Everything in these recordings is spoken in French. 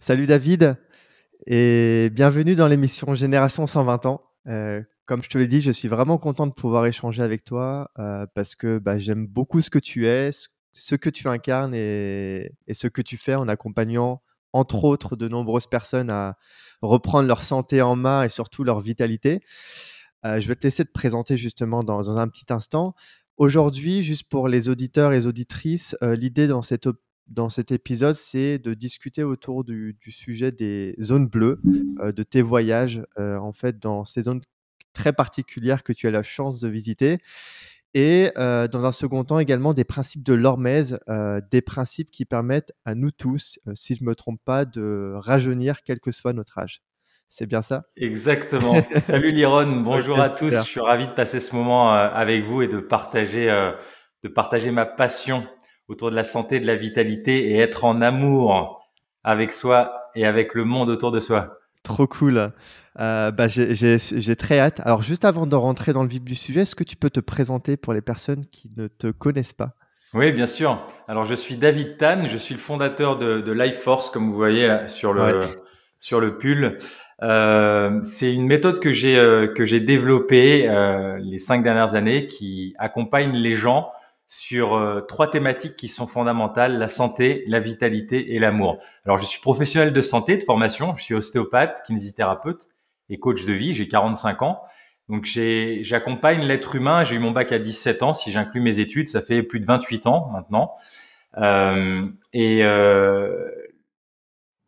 Salut David et bienvenue dans l'émission Génération 120 ans. Comme je te l'ai dit, je suis vraiment content de pouvoir échanger avec toi parce que j'aime beaucoup ce que tu es, ce que tu incarnes et ce que tu fais en accompagnant, entre autres, de nombreuses personnes à reprendre leur santé en main et surtout leur vitalité. Je vais te laisser te présenter justement dans un petit instant. Aujourd'hui, juste pour les auditeurs et les auditrices, l'idée dans cet épisode, c'est de discuter autour du sujet des zones bleues, de tes voyages, en fait, dans ces zones très particulières que tu as la chance de visiter et dans un second temps également des principes de l'hormèse, des principes qui permettent à nous tous, si je ne me trompe pas, de rajeunir quel que soit notre âge. C'est bien ça? Exactement. Salut Liron, bonjour OK, à tous. super. Je suis ravi de passer ce moment avec vous et de partager ma passion autour de la santé, de la vitalité et être en amour avec soi et avec le monde autour de soi. Trop cool. J'ai très hâte. Alors juste avant de rentrer dans le vif du sujet, est-ce que tu peux te présenter pour les personnes qui ne te connaissent pas? Oui, bien sûr. Alors, je suis David Tan, je suis le fondateur de Life Force, comme vous voyez là, Ouais. sur le pull. C'est une méthode que j'ai développée les 5 dernières années, qui accompagne les gens sur trois thématiques qui sont fondamentales: la santé, la vitalité et l'amour. Alors, je suis professionnel de santé de formation, je suis ostéopathe, kinésithérapeute et coach de vie. J'ai 45 ans. Donc j'accompagne l'être humain. J'ai eu mon bac à 17 ans. Si j'inclus mes études, ça fait plus de 28 ans maintenant. Et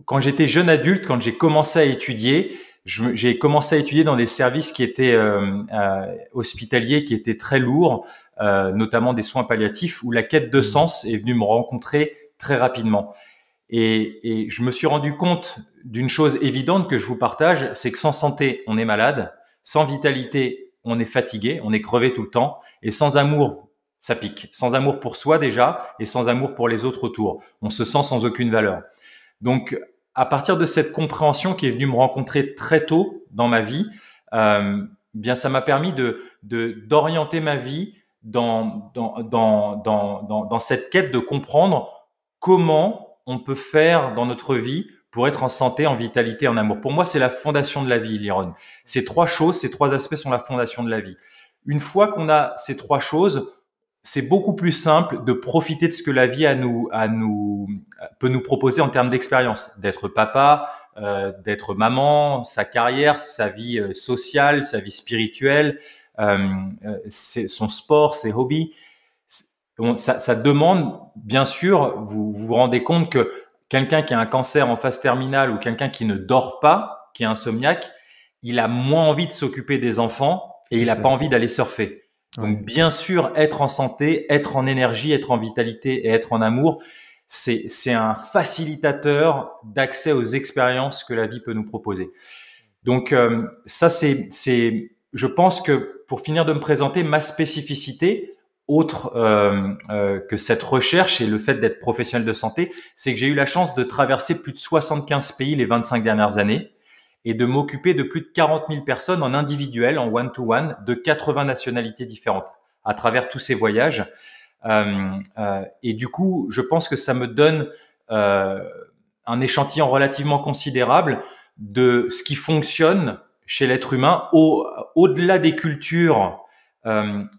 quand j'étais jeune adulte, quand j'ai commencé à étudier, j'ai commencé à étudier dans des services qui étaient hospitaliers, qui étaient très lourds, notamment des soins palliatifs, où la quête de Mmh. sens est venue me rencontrer très rapidement. Et je me suis rendu compte d'une chose évidente que je vous partage, c'est que sans santé, on est malade, sans vitalité, on est fatigué, on est crevé tout le temps, et sans amour, ça pique. Sans amour pour soi déjà, et sans amour pour les autres autour. On se sent sans aucune valeur. Donc, à partir de cette compréhension qui est venue me rencontrer très tôt dans ma vie, bien, ça m'a permis d'orienter ma vie dans cette quête de comprendre comment on peut faire dans notre vie pour être en santé, en vitalité, en amour. Pour moi, c'est la fondation de la vie, Liron. Ces trois choses, ces trois aspects sont la fondation de la vie. Une fois qu'on a ces trois choses, c'est beaucoup plus simple de profiter de ce que la vie peut nous proposer en termes d'expérience, d'être papa, d'être maman, sa carrière, sa vie sociale, sa vie spirituelle, son sport, ses hobbies. Ça demande, bien sûr, vous rendez compte que quelqu'un qui a un cancer en phase terminale ou quelqu'un qui ne dort pas, qui est insomniaque, il a moins envie de s'occuper des enfants et Tout il à n'a fait. pas envie d'aller surfer. Ouais. Donc, bien sûr, être en santé, être en énergie, être en vitalité et être en amour, c'est un facilitateur d'accès aux expériences que la vie peut nous proposer. Donc, ça, je pense que pour finir de me présenter, ma spécificité, autre que cette recherche et le fait d'être professionnel de santé, c'est que j'ai eu la chance de traverser plus de 75 pays les 25 dernières années et de m'occuper de plus de 40 000 personnes en individuel, en one-to-one, de 80 nationalités différentes à travers tous ces voyages. Et du coup, je pense que ça me donne un échantillon relativement considérable de ce qui fonctionne chez l'être humain au-delà des cultures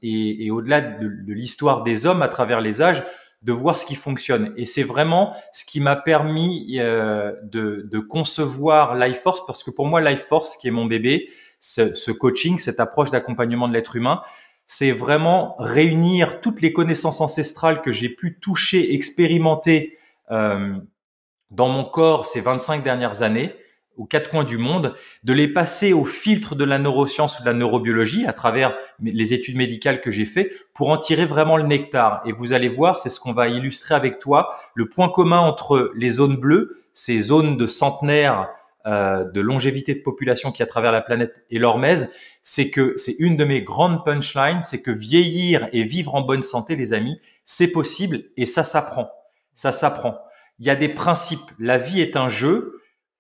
et au-delà de l'histoire des hommes à travers les âges, de voir ce qui fonctionne. Et c'est vraiment ce qui m'a permis de concevoir Life Force, parce que pour moi, Life Force, qui est mon bébé, ce coaching, cette approche d'accompagnement de l'être humain, c'est vraiment réunir toutes les connaissances ancestrales que j'ai pu toucher, expérimenter dans mon corps ces 25 dernières années, aux quatre coins du monde, de les passer au filtre de la neuroscience ou de la neurobiologie à travers les études médicales que j'ai fait pour en tirer vraiment le nectar. Et vous allez voir, c'est ce qu'on va illustrer avec toi, le point commun entre les zones bleues, ces zones de centenaires, de longévité de population qui à travers la planète, et l'hormèse, c'est que c'est une de mes grandes punchlines, c'est que vieillir et vivre en bonne santé, les amis, c'est possible et ça s'apprend. Ça s'apprend. Il y a des principes. La vie est un jeu.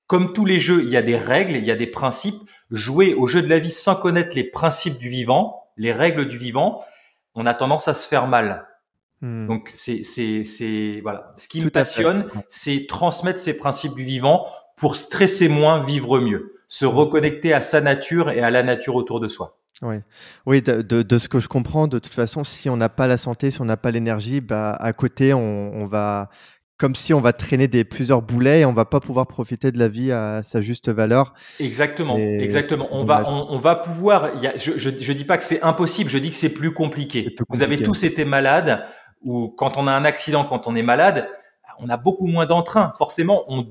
Comme tous les jeux, il y a des règles, il y a des principes. Jouer au jeu de la vie sans connaître les principes du vivant, les règles du vivant, on a tendance à se faire mal. Mmh. Donc, voilà. Ce qui me Tout à fait. passionne, Ouais. c'est transmettre ces principes du vivant pour stresser moins, vivre mieux, se reconnecter à sa nature et à la nature autour de soi. Ouais. Oui, de ce que je comprends, de toute façon, si on n'a pas la santé, si on n'a pas l'énergie, bah, à côté, on va comme si on va traîner plusieurs boulets et on va pas pouvoir profiter de la vie à sa juste valeur Exactement, et exactement. c'est dommage. On va pouvoir. Je dis pas que c'est impossible. Je dis que c'est plus C'est compliqué. plus Vous avez compliqué. tous été malades ou quand on a un accident, quand on est malade, on a beaucoup moins d'entrain. Forcément, on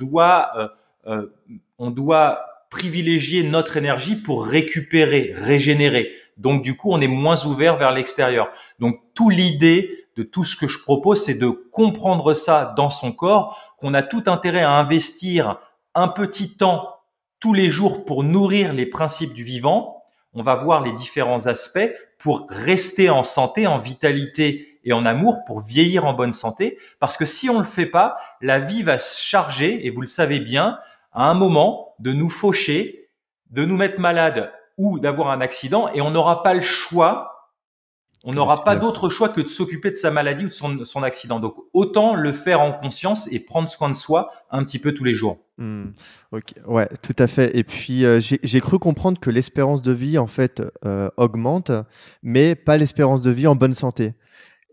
doit privilégier notre énergie pour récupérer, régénérer. Donc du coup, on est moins ouvert vers l'extérieur. Donc tout l'idée de tout ce que je propose, c'est de comprendre ça dans son corps, qu'on a tout intérêt à investir un petit temps tous les jours pour nourrir les principes du vivant. On va voir les différents aspects pour rester en santé, en vitalité et en amour, pour vieillir en bonne santé. Parce que si on le fait pas, la vie va se charger, et vous le savez bien, à un moment, de nous faucher, de nous mettre malades ou d'avoir un accident, et on n'aura pas le choix. On Que de n'aura pas subir. d'autre choix que de s'occuper de sa maladie ou de son accident. Donc, autant le faire en conscience et prendre soin de soi un petit peu tous les jours. Mmh. OK. Ouais, tout à fait et puis, j'ai cru comprendre que l'espérance de vie, en fait, augmente, mais pas l'espérance de vie en bonne santé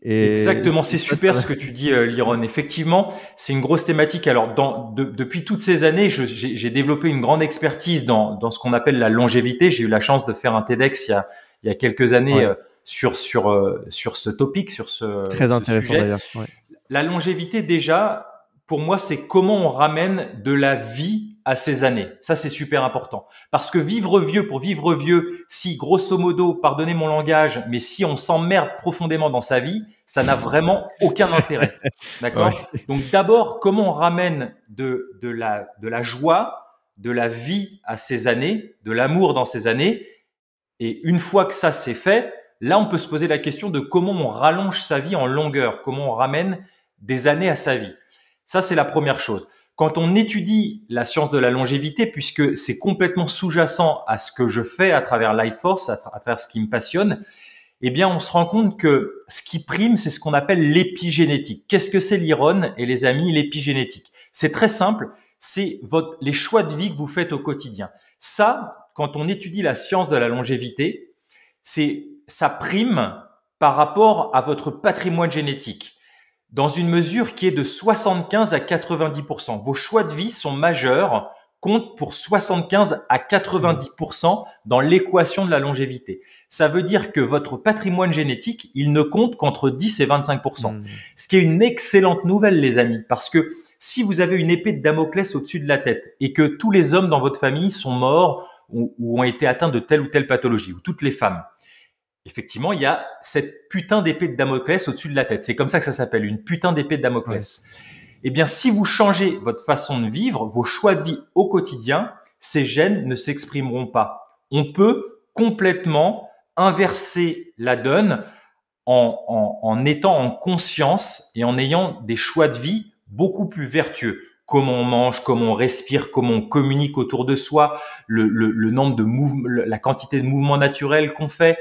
et Exactement, c'est ça, ça super ce que tu dis, Liron. Effectivement, c'est une grosse thématique. Alors, depuis toutes ces années, j'ai développé une grande expertise dans ce qu'on appelle la longévité. J'ai eu la chance de faire un TEDx il y a quelques années ouais, sur ce topic, sur très ce intéressant sujet. d'ailleurs, ouais. La longévité, déjà, pour moi, c'est comment on ramène de la vie à ces années. Ça, c'est super important. Parce que vivre vieux pour vivre vieux, si grosso modo, pardonnez mon langage, mais si on s'emmerde profondément dans sa vie, ça n'a vraiment aucun intérêt. Ouais. D'accord? Donc d'abord, comment on ramène de la joie, de la vie à ces années, de l'amour dans ces années. Et une fois que ça c'est fait, là, on peut se poser la question de comment on rallonge sa vie en longueur, comment on ramène des années à sa vie. Ça, c'est la première chose. Quand on étudie la science de la longévité, puisque c'est complètement sous-jacent à ce que je fais à travers Life Force, à travers ce qui me passionne, eh bien, on se rend compte que ce qui prime, c'est ce qu'on appelle l'épigénétique. Qu'est-ce que c'est, Liron et les amis, l'épigénétique? C'est très simple, c'est les choix de vie que vous faites au quotidien. Ça, quand on étudie la science de la longévité, ça prime par rapport à votre patrimoine génétique, dans une mesure qui est de 75 à 90%. Vos choix de vie sont majeurs, comptent pour 75 à Mmh. 90% dans l'équation de la longévité. Ça veut dire que votre patrimoine génétique, il ne compte qu'entre 10 et 25%. Mmh. Ce qui est une excellente nouvelle, les amis, parce que si vous avez une épée de Damoclès au-dessus de la tête et que tous les hommes dans votre famille sont morts ou ont été atteints de telle ou telle pathologie, ou toutes les femmes, effectivement, il y a cette putain d'épée de Damoclès au-dessus de la tête. C'est comme ça que ça s'appelle, une putain d'épée de Ouais. Damoclès. Eh bien, si vous changez votre façon de vivre, vos choix de vie au quotidien, ces gènes ne s'exprimeront pas. On peut complètement inverser la donne en étant en conscience et en ayant des choix de vie beaucoup plus vertueux. Comment on mange, comment on respire, comment on communique autour de soi, le nombre de mouvements, la quantité de mouvements naturels qu'on fait,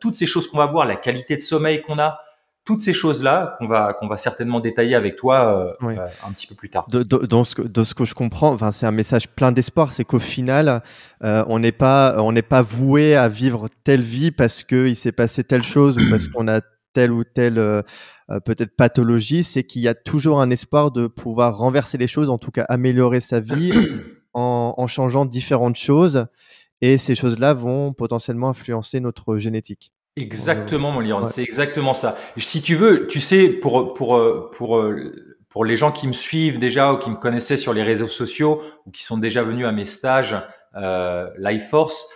toutes ces choses qu'on va voir, la qualité de sommeil qu'on a, toutes ces choses-là qu'on va certainement détailler avec toi Ouais. un petit peu plus tard. De ce que je comprends, enfin, c'est un message plein d'espoir, c'est qu'au final, on n'est pas voué à vivre telle vie parce qu'il s'est passé telle chose ou parce qu'on a telle ou telle, peut-être pathologie. C'est qu'il y a toujours un espoir de pouvoir renverser les choses, en tout cas améliorer sa vie en changeant différentes choses et ces choses-là vont potentiellement influencer notre génétique. Exactement, mon Liron, Ouais. c'est exactement ça. Si tu veux, tu sais, pour les gens qui me suivent déjà ou qui me connaissaient sur les réseaux sociaux ou qui sont déjà venus à mes stages Life Force,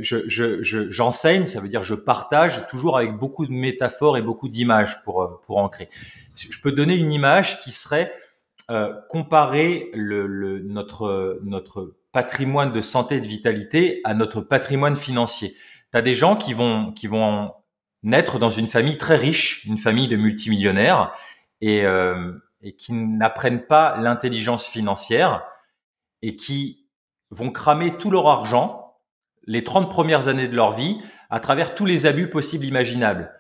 j'enseigne, ça veut dire je partage toujours avec beaucoup de métaphores et beaucoup d'images pour ancrer. Je peux donner une image qui serait comparer notre patrimoine de santé et de vitalité à notre patrimoine financier. Tu as des gens qui vont naître dans une famille très riche, une famille de multimillionnaires, et qui n'apprennent pas l'intelligence financière et qui vont cramer tout leur argent les 30 premières années de leur vie à travers tous les abus possibles imaginables.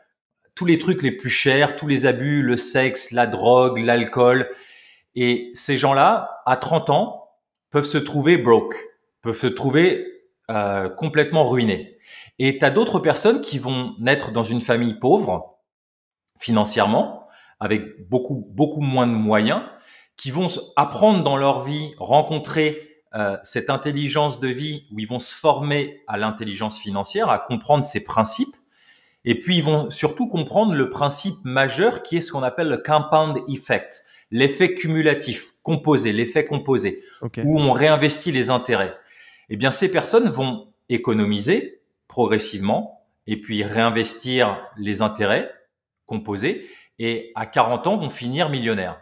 Tous les trucs les plus chers, tous les abus, le sexe, la drogue, l'alcool. Et ces gens-là, à 30 ans, peuvent se trouver broke, peuvent se trouver complètement ruinés. Et tu as d'autres personnes qui vont naître dans une famille pauvre financièrement, avec beaucoup moins de moyens, qui vont apprendre dans leur vie, rencontrer cette intelligence de vie où ils vont se former à l'intelligence financière, à comprendre ces principes. Et puis, ils vont surtout comprendre le principe majeur qui est ce qu'on appelle le compound effect, l'effet cumulatif, composé, l'effet composé, Ok. où on réinvestit les intérêts. Eh bien, ces personnes vont économiser progressivement et puis réinvestir les intérêts composés et à 40 ans vont finir millionnaires.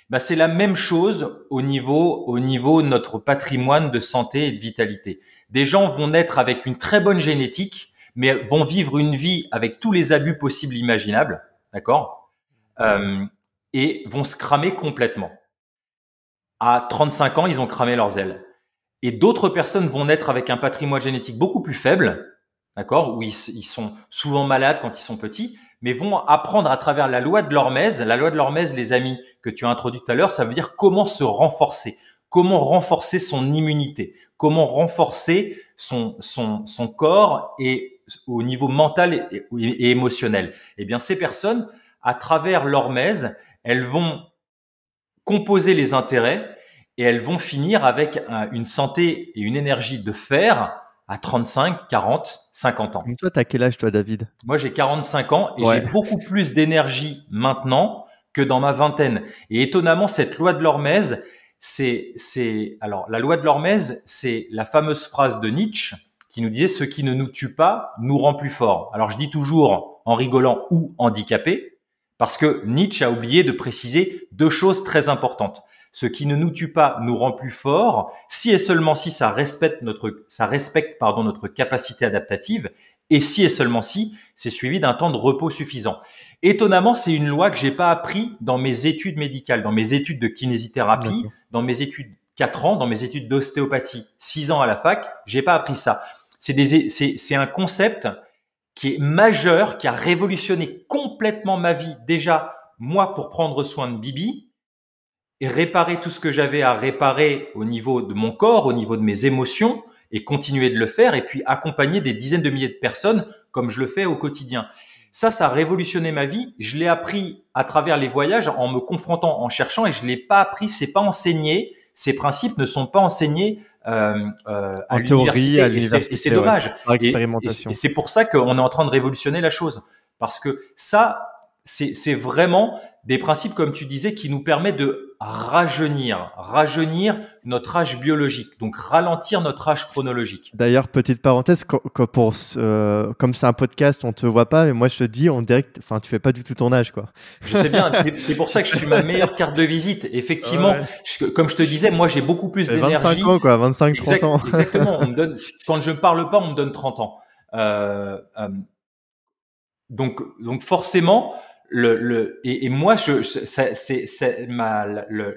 Ben, c'est la même chose au niveau de notre patrimoine de santé et de vitalité. Des gens vont naître avec une très bonne génétique, mais vont vivre une vie avec tous les abus possibles imaginables, d'accord, et vont se cramer complètement. À 35 ans, ils ont cramé leurs ailes. Et d'autres personnes vont naître avec un patrimoine génétique beaucoup plus faible, d'accord, où ils sont souvent malades quand ils sont petits, mais vont apprendre à travers la loi de l'hormèse. La loi de l'hormèse, les amis, que tu as introduit tout à l'heure, ça veut dire comment se renforcer, comment renforcer son immunité, comment renforcer son corps et au niveau mental et émotionnel. Eh bien, ces personnes, à travers l'hormèse, elles vont composer les intérêts et elles vont finir avec une santé et une énergie de fer à 35, 40, 50 ans. Donc toi, t'as quel âge, toi, David? Moi, j'ai 45 ans et Ouais. j'ai beaucoup plus d'énergie maintenant que dans ma vingtaine. Et étonnamment, cette loi de l'hormèse, alors, la loi de l'hormèse, c'est la fameuse phrase de Nietzsche qui nous disait « ce qui ne nous tue pas nous rend plus forts ». Alors, je dis toujours en rigolant ou handicapé, parce que Nietzsche a oublié de préciser deux choses très importantes. Ce qui ne nous tue pas nous rend plus forts, si et seulement si ça respecte notre capacité adaptative, et si et seulement si c'est suivi d'un temps de repos suffisant. Étonnamment, c'est une loi que j'ai pas appris dans mes études médicales, dans mes études de kinésithérapie, D'accord. dans mes études 4 ans, dans mes études d'ostéopathie 6 ans à la fac, j'ai pas appris ça. C'est un concept qui est majeur, qui a révolutionné complètement ma vie. Déjà, moi, pour prendre soin de Bibi et réparer tout ce que j'avais à réparer au niveau de mon corps, au niveau de mes émotions, et continuer de le faire, et puis accompagner des dizaines de milliers de personnes comme je le fais au quotidien. Ça a révolutionné ma vie. Je l'ai appris à travers les voyages, en me confrontant, en cherchant, et je l'ai pas appris, c'est pas enseigné. Ces principes ne sont pas enseignés à En théorie, à l'université, et c'est l'université, ouais. dommage. Par Et expérimentation. c'est pour ça qu'on est en train de révolutionner la chose, parce que ça, c'est vraiment des principes, comme tu disais, qui nous permettent de rajeunir notre âge biologique, donc ralentir notre âge chronologique. D'ailleurs, petite parenthèse, comme c'est un podcast, on te voit pas, mais moi je te dis en direct, enfin, tu fais pas du tout ton âge, quoi. Je sais bien, c'est pour ça que je suis ma meilleure carte de visite. Effectivement, Ouais. comme je te disais, moi j'ai beaucoup plus d'énergie. 25 ans, quoi, 25-30 ans. Exactement, quand je ne parle pas, on me donne 30 ans. Donc forcément, et moi,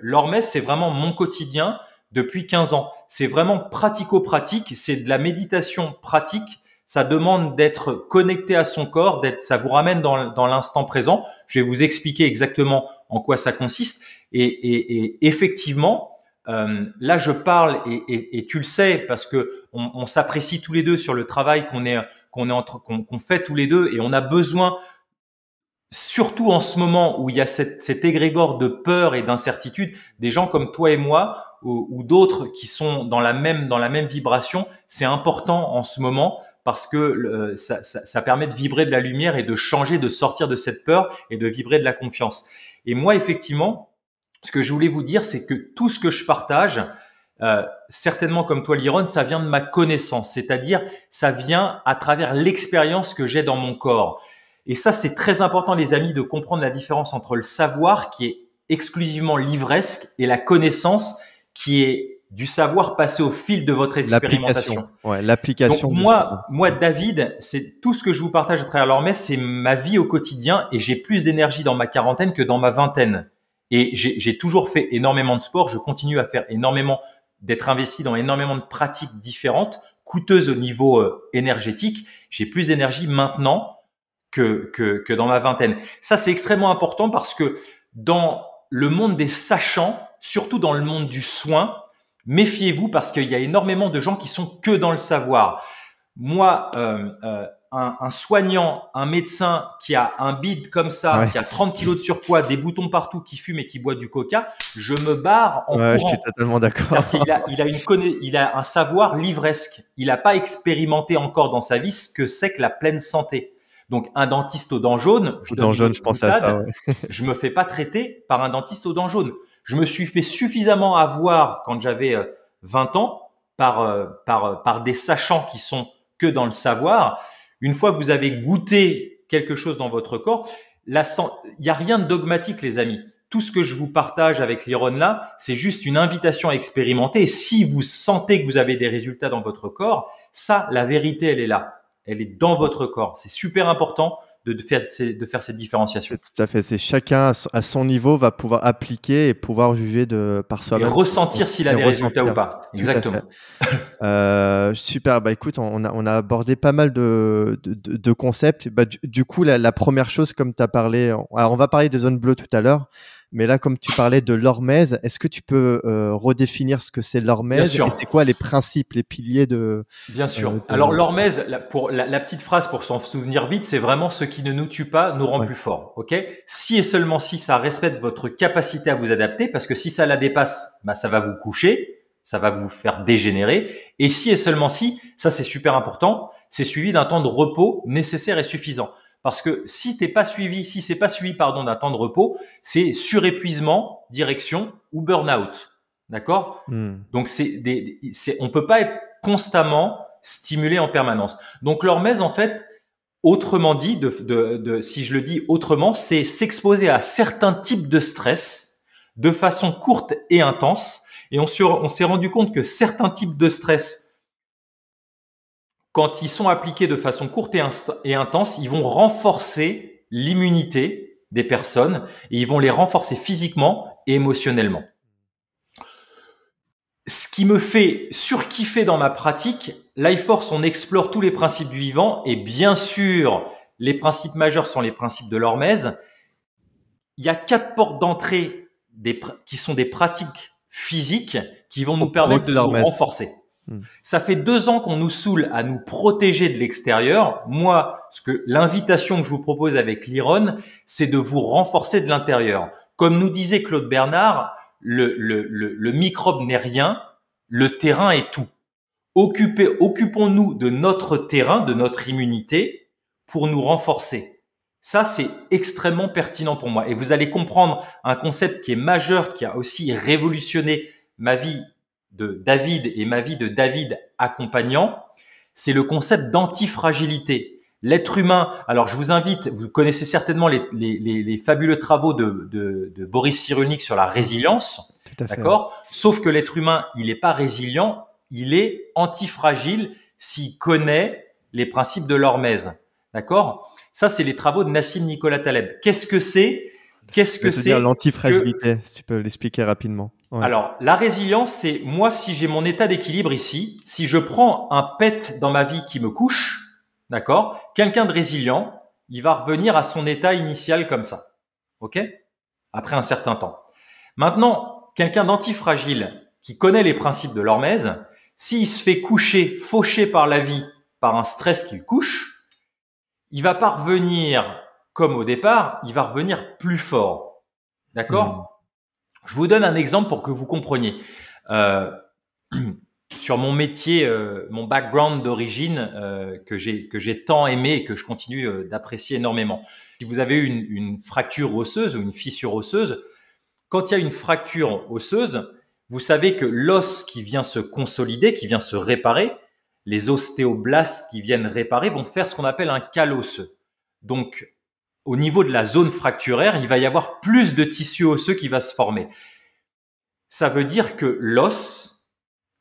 l'hormèse, c'est vraiment mon quotidien depuis 15 ans. C'est vraiment pratico-pratique, c'est de la méditation pratique. Ça demande d'être connecté à son corps, ça vous ramène dans l'instant présent. Je vais vous expliquer exactement en quoi ça consiste. Et effectivement, là, je parle et tu le sais parce que on s'apprécie tous les deux sur le travail qu'on fait tous les deux, et on a besoin, surtout en ce moment où il y a cet égrégore de peur et d'incertitude, des gens comme toi et moi ou d'autres qui sont dans la même vibration. C'est important en ce moment parce que ça permet de vibrer de la lumière et de changer, de sortir de cette peur et de vibrer de la confiance. Et moi, effectivement, ce que je voulais vous dire, c'est que tout ce que je partage, certainement comme toi, Liron, ça vient de ma connaissance, c'est-à-dire ça vient à travers l'expérience que j'ai dans mon corps. Et ça, c'est très important, les amis, de comprendre la différence entre le savoir qui est exclusivement livresque et la connaissance qui est du savoir passé au fil de votre expérimentation. L'application. Donc moi, David, c'est tout ce que je vous partage à travers l'hormèse, c'est ma vie au quotidien, et j'ai plus d'énergie dans ma quarantaine que dans ma vingtaine. Et j'ai toujours fait énormément de sport, je continue à faire d'être investi dans énormément de pratiques différentes, coûteuses au niveau énergétique. J'ai plus d'énergie maintenant que dans ma vingtaine. Ça, c'est extrêmement important parce que dans le monde des sachants, surtout dans le monde du soin, méfiez-vous parce qu'il y a énormément de gens qui sont que dans le savoir. Moi, un soignant, un médecin qui a un bide comme ça, Ouais. qui a 30 kilos de surpoids, des boutons partout, qui fume et qui boit du coca, je me barre en Ouais, je suis courant. totalement d'accord. C'est-à-dire il a un savoir livresque. Il n'a pas expérimenté encore dans sa vie ce que c'est que la pleine santé. Donc, un dentiste aux dents jaunes, je Aux donne dents une jaunes, je pensais à ça, boutade, ouais. je me fais pas traiter par un dentiste aux dents jaunes. Je me suis fait suffisamment avoir quand j'avais 20 ans par des sachants qui sont que dans le savoir. Une fois que vous avez goûté quelque chose dans votre corps, il y a rien de dogmatique, les amis. Tout ce que je vous partage avec Liron là, c'est juste une invitation à expérimenter. Et si vous sentez que vous avez des résultats dans votre corps, ça, la vérité, elle est là. Elle est dans votre corps. C'est super important de faire cette différenciation. Tout à fait. C'est chacun à son niveau va pouvoir appliquer et pouvoir juger par Et soi-même. ressentir s'il a des résultats ou pas. Tout à Exactement. fait. Super. Bah écoute, on a abordé pas mal de concepts. Bah, du coup, la première chose, comme tu as parlé, alors on va parler des zones bleues tout à l'heure, mais là, comme tu parlais de l'hormèse, est-ce que tu peux redéfinir ce que c'est Bien l'hormèse et sûr. c'est quoi les principes, les piliers Bien sûr. Alors l'hormèse, la petite phrase pour s'en souvenir vite, c'est vraiment ce qui ne nous tue pas nous rend plus fort. Ok. Si et seulement si ça respecte votre capacité à vous adapter, parce que si ça la dépasse, bah ça va vous coucher, ça va vous faire dégénérer. Et si et seulement si, ça c'est super important, c'est suivi d'un temps de repos nécessaire et suffisant. Parce que si c'est pas suivi d'un temps de repos, c'est surépuisement, direction ou burn-out. D'accord. Donc on peut pas être constamment stimulé en permanence. Donc l'hormèse, en fait, autrement dit, si je le dis autrement, c'est s'exposer à certains types de stress de façon courte et intense. Et on s'est rendu compte que certains types de stress, quand ils sont appliqués de façon courte et intense, ils vont renforcer l'immunité des personnes et ils vont les renforcer physiquement et émotionnellement. Ce qui me fait surkiffer dans ma pratique, Life Force, on explore tous les principes du vivant et bien sûr, les principes majeurs sont les principes de l'hormèse. Il y a 4 portes d'entrée qui sont des pratiques physiques qui vont nous permettre de nous renforcer. Ça fait 2 ans qu'on nous saoule à nous protéger de l'extérieur. Moi, l'invitation que je vous propose avec Liron, c'est de vous renforcer de l'intérieur. Comme nous disait Claude Bernard, le microbe n'est rien, le terrain est tout. Occupons-nous de notre terrain, de notre immunité pour nous renforcer. Ça, c'est extrêmement pertinent pour moi. Et vous allez comprendre un concept qui est majeur, qui a aussi révolutionné ma vie de David et ma vie de David accompagnant. C'est le concept d'antifragilité. L'être humain, alors je vous invite, vous connaissez certainement les fabuleux travaux de Boris Cyrulnik sur la résilience, d'accord ? Sauf que l'être humain, il n'est pas résilient, il est antifragile s'il connaît les principes de l'hormèse, d'accord ? Ça, c'est les travaux de Nassim Nicolas Taleb. Qu'est-ce que c'est ? L'antifragilité, si tu peux l'expliquer rapidement. Ouais. Alors, la résilience, c'est moi, si j'ai mon état d'équilibre ici, si je prends un pet dans ma vie qui me couche, d'accord ? Quelqu'un de résilient, il va revenir à son état initial comme ça. OK ? Après un certain temps. Maintenant, quelqu'un d'antifragile qui connaît les principes de l'hormèse, s'il se fait coucher, faucher par la vie, par un stress qui le couche, il va pas revenir comme au départ, il va revenir plus fort. D'accord ? Je vous donne un exemple pour que vous compreniez. Sur mon métier, mon background d'origine que j'ai tant aimé et que je continue d'apprécier énormément. Si vous avez une fracture osseuse ou une fissure osseuse, quand il y a une fracture osseuse, vous savez que l'os qui vient se consolider, qui vient se réparer, les ostéoblastes qui viennent réparer vont faire ce qu'on appelle un cal osseux. Donc, au niveau de la zone fracturaire, il va y avoir plus de tissu osseux qui va se former. Ça veut dire que l'os,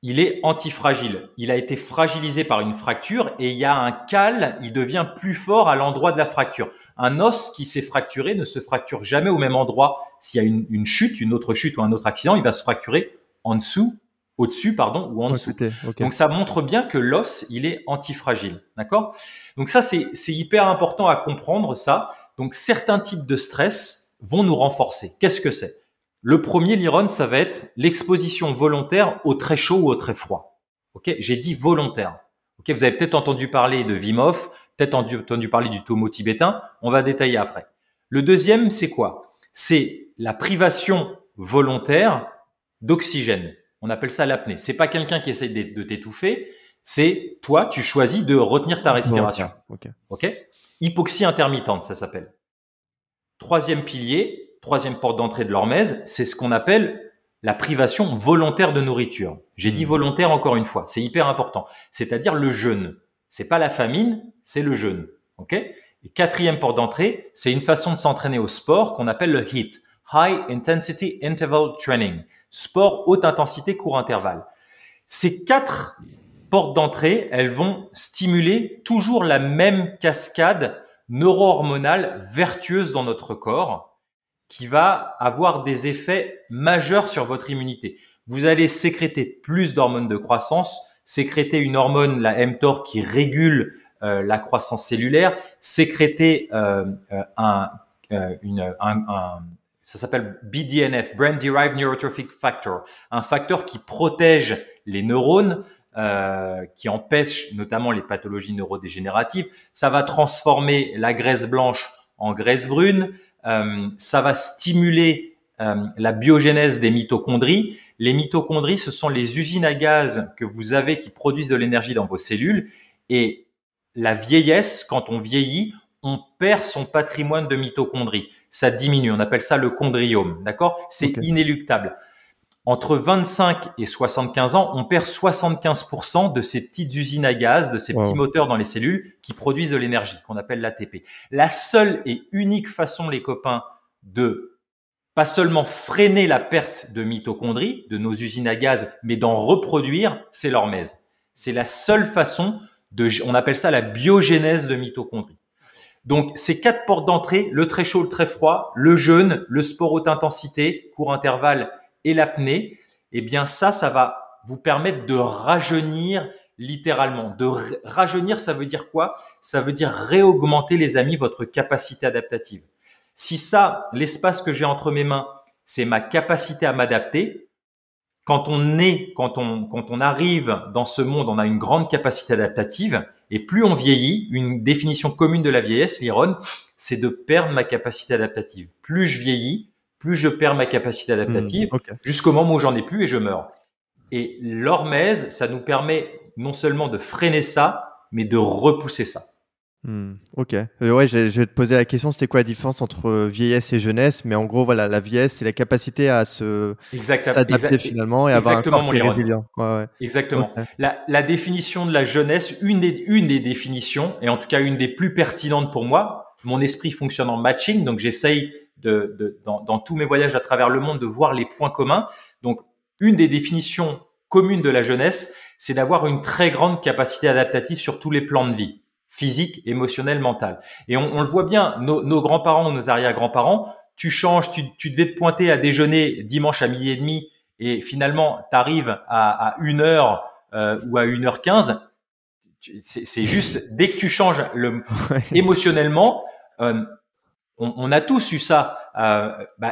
il est antifragile. Il a été fragilisé par une fracture et il y a un cal, il devient plus fort à l'endroit de la fracture. Un os qui s'est fracturé ne se fracture jamais au même endroit. S'il y a une chute, une autre chute ou un autre accident, il va se fracturer au-dessus, ou en dessous. Okay. Donc, ça montre bien que l'os, il est antifragile. D'accord ? Donc, ça, c'est hyper important à comprendre, ça. Donc, certains types de stress vont nous renforcer. Qu'est-ce que c'est ? Le premier, Liron, ça va être l'exposition volontaire au très chaud ou au très froid. Ok, j'ai dit volontaire. Ok, vous avez peut-être entendu parler de Wim Hof, peut-être entendu parler du Tomo tibétain. On va détailler après. Le deuxième, c'est quoi? C'est la privation volontaire d'oxygène. On appelle ça l'apnée. C'est pas quelqu'un qui essaie de t'étouffer. C'est toi, tu choisis de retenir ta respiration. Ok. Hypoxie intermittente, ça s'appelle. Troisième pilier, troisième porte d'entrée de l'hormèse, c'est ce qu'on appelle la privation volontaire de nourriture. J'ai dit volontaire encore une fois, c'est hyper important. C'est-à-dire le jeûne. C'est pas la famine, c'est le jeûne. Ok? Et quatrième porte d'entrée, c'est une façon de s'entraîner au sport qu'on appelle le HIIT, High Intensity Interval Training, sport haute intensité court intervalle. Ces 4 portes d'entrée, elles vont stimuler toujours la même cascade neuro-hormonale vertueuse dans notre corps qui va avoir des effets majeurs sur votre immunité. Vous allez sécréter plus d'hormones de croissance, sécréter une hormone, la mTOR, qui régule la croissance cellulaire, sécréter ça s'appelle BDNF, Brain Derived Neurotrophic Factor, un facteur qui protège les neurones, qui empêche notamment les pathologies neurodégénératives. Ça va transformer la graisse blanche en graisse brune. Ça va stimuler la biogénèse des mitochondries. Les mitochondries, ce sont les usines à gaz que vous avez qui produisent de l'énergie dans vos cellules. Et la vieillesse, quand on vieillit, on perd son patrimoine de mitochondries. Ça diminue. On appelle ça le chondriome. D'accord? C'est inéluctable. Entre 25 et 75 ans, on perd 75% de ces petites usines à gaz, de ces petits moteurs dans les cellules qui produisent de l'énergie, qu'on appelle l'ATP. La seule et unique façon, les copains, de pas seulement freiner la perte de mitochondries, de nos usines à gaz, mais d'en reproduire, c'est l'hormèse. C'est la seule façon on appelle ça la biogénèse de mitochondries. Donc, ces 4 portes d'entrée, le très chaud, le très froid, le jeûne, le sport haute intensité, court intervalle et l'apnée, eh bien ça va vous permettre de rajeunir littéralement. De rajeunir, ça veut dire quoi? Ça veut dire réaugmenter, les amis, votre capacité adaptative. Si ça, l'espace que j'ai entre mes mains, c'est ma capacité à m'adapter, quand on arrive dans ce monde, on a une grande capacité adaptative, et plus on vieillit, une définition commune de la vieillesse, Liron, c'est de perdre ma capacité adaptative. Plus je vieillis, plus je perds ma capacité adaptative, jusqu'au moment où j'en ai plus et je meurs. Et l'hormèse, ça nous permet non seulement de freiner ça, mais de repousser ça. Ok. Ouais, je vais te poser la question, c'était quoi la différence entre vieillesse et jeunesse? Mais en gros, voilà, la vieillesse, c'est la capacité à s'adapter finalement et avoir un corps qui est résilient. Exactement. Okay. La définition de la jeunesse, une des définitions, et en tout cas une des plus pertinentes pour moi, mon esprit fonctionne en matching, donc j'essaye dans tous mes voyages à travers le monde de voir les points communs. Donc, une des définitions communes de la jeunesse, c'est d'avoir une très grande capacité adaptative sur tous les plans de vie. Physique, émotionnel, mental. Et on le voit bien, nos grands-parents ou nos arrière-grands-parents, tu changes, tu devais te pointer à déjeuner dimanche à 12h30 et finalement, tu arrives à 1h ou à 1h15. C'est juste, dès que tu changes émotionnellement, on a tous eu ça.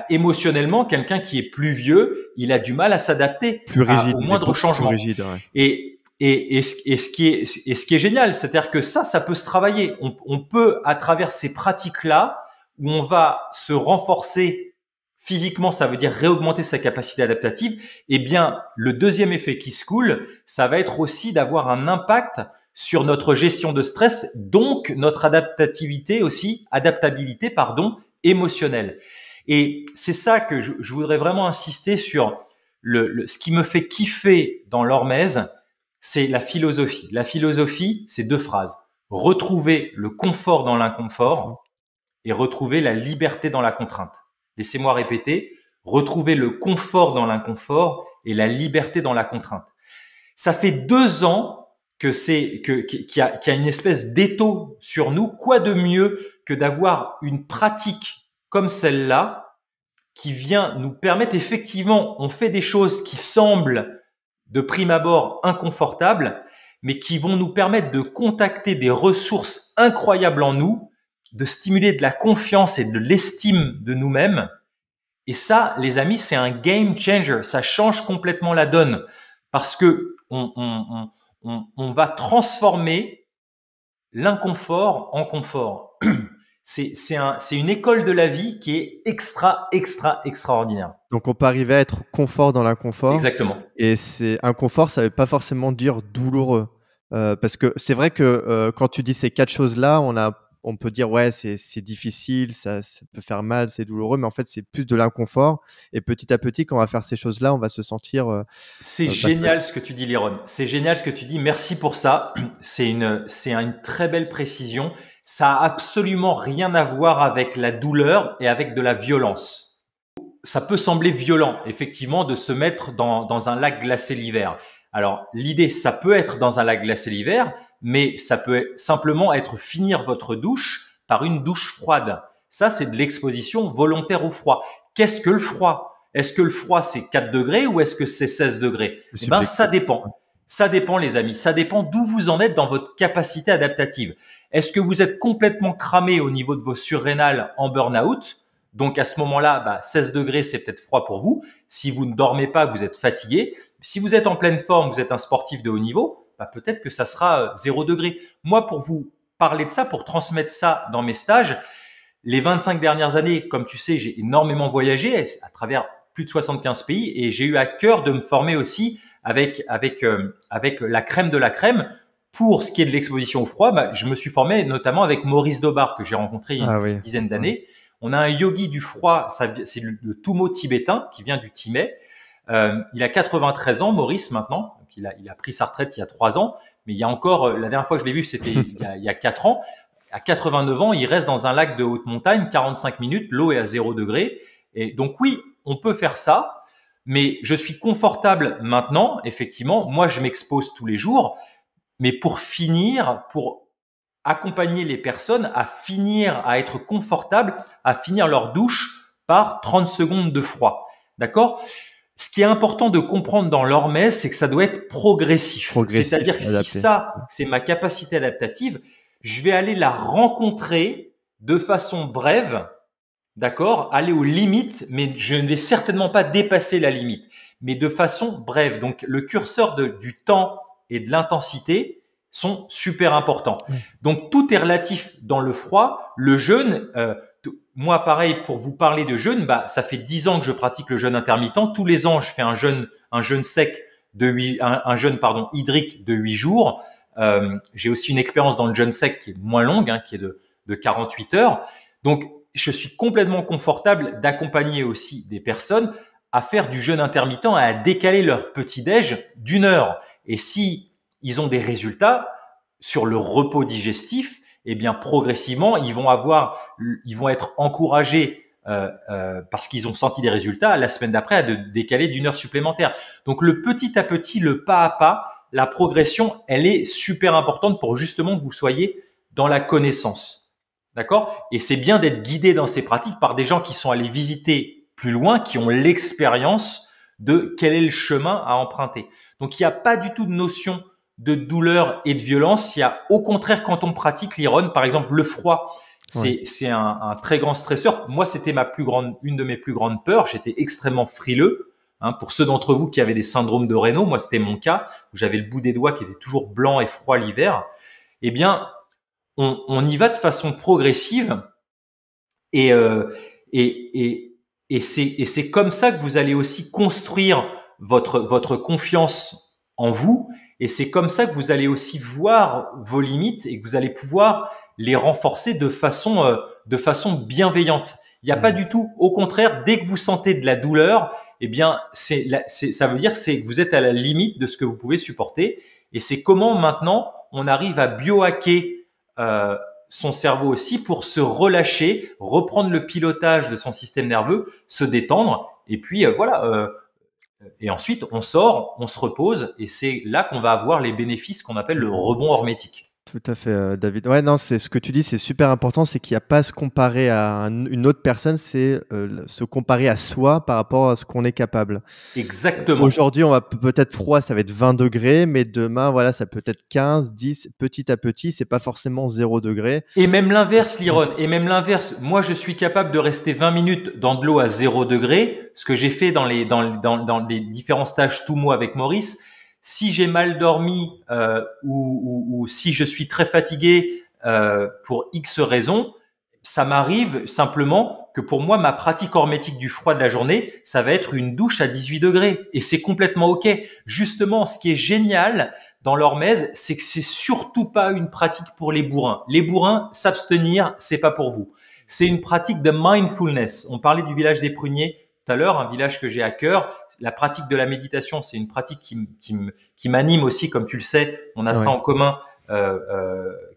Émotionnellement, quelqu'un qui est plus vieux, il a du mal à s'adapter au moindre changement. Plus rigide, ouais. Et ce qui est génial, c'est-à-dire que ça peut se travailler. On peut, à travers ces pratiques-là, où on va se renforcer physiquement, ça veut dire réaugmenter sa capacité adaptative, eh bien, le deuxième effet qui se coule, ça va être aussi d'avoir un impact sur notre gestion de stress, donc notre adaptabilité émotionnelle. Et c'est ça que je voudrais vraiment insister sur ce qui me fait kiffer dans l'hormèse, c'est la philosophie. La philosophie, c'est 2 phrases. Retrouver le confort dans l'inconfort et retrouver la liberté dans la contrainte. Laissez-moi répéter. Retrouver le confort dans l'inconfort et la liberté dans la contrainte. Ça fait 2 ans qu'il y a une espèce d'étau sur nous. Quoi de mieux que d'avoir une pratique comme celle-là qui vient nous permettre, effectivement, on fait des choses qui semblent de prime abord inconfortables, mais qui vont nous permettre de contacter des ressources incroyables en nous, de stimuler de la confiance et de l'estime de nous-mêmes, Et ça, les amis, c'est un game changer. Ça change complètement la donne parce que on va transformer l'inconfort en confort. C'est une école de la vie qui est extraordinaire. Donc on peut arriver à être confort dans l'inconfort Exactement. et c'est inconfort, ça veut pas forcément dire douloureux. Parce que c'est vrai que, quand tu dis ces 4 choses-là, on peut dire: «Ouais, c'est difficile, ça peut faire mal, c'est douloureux», mais en fait, c'est plus de l'inconfort et petit à petit, quand on va faire ces choses-là, on va se sentir, C'est bah, ça génial ce que tu dis, Liron. C'est génial ce que tu dis. Merci pour ça. C'est une très belle précision. Ça a absolument rien à voir avec la douleur et avec de la violence. Ça peut sembler violent, effectivement, de se mettre dans un lac glacé l'hiver. Alors, l'idée, ça peut être dans un lac glacé l'hiver, mais ça peut simplement être finir votre douche par une douche froide. Ça, c'est de l'exposition volontaire au froid. Qu'est-ce que le froid? Est-ce que le froid, c'est 4 degrés ou est-ce que c'est 16 degrés? c'est Eh ben, subjectif. ça dépend. Ça dépend, les amis. Ça dépend d'où vous en êtes dans votre capacité adaptative. Est-ce que vous êtes complètement cramé au niveau de vos surrénales en burn-out? Donc, à ce moment-là, 16 degrés, c'est peut-être froid pour vous. Si vous ne dormez pas, vous êtes fatigué. Si vous êtes en pleine forme, vous êtes un sportif de haut niveau, peut-être que ça sera 0 degré. Moi, pour vous parler de ça, pour transmettre ça dans mes stages, les 25 dernières années, comme tu sais, j'ai énormément voyagé à travers plus de 75 pays et j'ai eu à cœur de me former aussi avec la crème de la crème. Pour ce qui est de l'exposition au froid, je me suis formé notamment avec Maurice Dobar que j'ai rencontré il y a une Ah oui. petite dizaine d'années. On a un yogi du froid, c'est le Tumo tibétain qui vient du Tibet. Il a 93 ans, Maurice maintenant. Donc il a pris sa retraite il y a 3 ans, mais il y a encore la dernière fois que je l'ai vu, c'était il y a 4 ans. À 89 ans, il reste dans un lac de haute montagne, 45 minutes, l'eau est à 0 degré. Et donc oui, on peut faire ça, mais je suis confortable maintenant, effectivement. Moi, je m'expose tous les jours, mais pour accompagner les personnes à finir à être confortables, à finir leur douche par 30 secondes de froid. D'accord? Ce qui est important de comprendre dans l'hormèse, c'est que ça doit être progressif. C'est-à-dire que si adapté. ça, c'est ma capacité adaptative, je vais aller la rencontrer de façon brève, d'accord, aller aux limites, mais je ne vais certainement pas dépasser la limite, mais de façon brève. Donc, le curseur du temps et de l'intensité sont super importants. Ouais. Donc, tout est relatif dans le froid. Le jeûne, moi, pareil, pour vous parler de jeûne, ça fait 10 ans que je pratique le jeûne intermittent. Tous les ans, je fais un jeûne sec un jeûne hydrique de 8 jours. J'ai aussi une expérience dans le jeûne sec qui est moins longue, qui est de 48 heures. Donc, je suis complètement confortable d'accompagner aussi des personnes à faire du jeûne intermittent et à décaler leur petit-déj d'1 heure. Et si ils ont des résultats sur le repos digestif, eh bien progressivement, ils vont être encouragés parce qu'ils ont senti des résultats la semaine d'après à décaler d'1 heure supplémentaire. Donc le petit à petit, le pas à pas, la progression, elle est super importante pour justement que vous soyez dans la connaissance. D'accord? Et c'est bien d'être guidé dans ces pratiques par des gens qui sont allés visiter plus loin, qui ont l'expérience de quel est le chemin à emprunter. Donc, il n'y a pas du tout de notion de douleur et de violence. Il y a, au contraire, quand on pratique l'Iron, par exemple, le froid, c'est un très grand stresseur. Moi, c'était une de mes plus grandes peurs. J'étais extrêmement frileux. Pour ceux d'entre vous qui avaient des syndromes de Raynaud, moi, c'était mon cas, où j'avais le bout des doigts qui était toujours blanc et froid l'hiver. Eh bien, on y va de façon progressive et c'est comme ça que vous allez aussi construire votre confiance en vous et c'est comme ça que vous allez aussi voir vos limites et que vous allez pouvoir les renforcer de façon bienveillante. Il n'y a pas du tout, au contraire, dès que vous sentez de la douleur, eh bien, ça veut dire que vous êtes à la limite de ce que vous pouvez supporter et c'est comment maintenant on arrive à biohacker son cerveau aussi pour se relâcher, reprendre le pilotage de son système nerveux, se détendre et puis et ensuite on sort, on se repose et c'est là qu'on va avoir les bénéfices qu'on appelle le rebond hormétique. Tout à fait, David. Ouais, non, c'est ce que tu dis, c'est super important, c'est qu'il y a pas à se comparer à une autre personne, c'est, se comparer à soi par rapport à ce qu'on est capable. Exactement. Aujourd'hui, on va peut-être froid, ça va être 20 degrés, mais demain, voilà, ça peut être 15, 10, petit à petit, c'est pas forcément 0 degré. Et même l'inverse, Liron, et même l'inverse. Moi, je suis capable de rester 20 minutes dans de l'eau à 0 degré, ce que j'ai fait dans les différents stages tout mois avec Maurice. Si j'ai mal dormi ou si je suis très fatigué pour X raisons, ça m'arrive simplement que pour moi, ma pratique hormétique du froid de la journée, ça va être une douche à 18 degrés. Et c'est complètement OK. Justement, ce qui est génial dans l'hormèse, c'est que c'est surtout pas une pratique pour les bourrins. Les bourrins, s'abstenir, c'est pas pour vous. C'est une pratique de mindfulness. On parlait du village des pruniers tout à l'heure, un village que j'ai à cœur. La pratique de la méditation, c'est une pratique qui m'anime aussi, comme tu le sais. On a ça Ouais. en commun,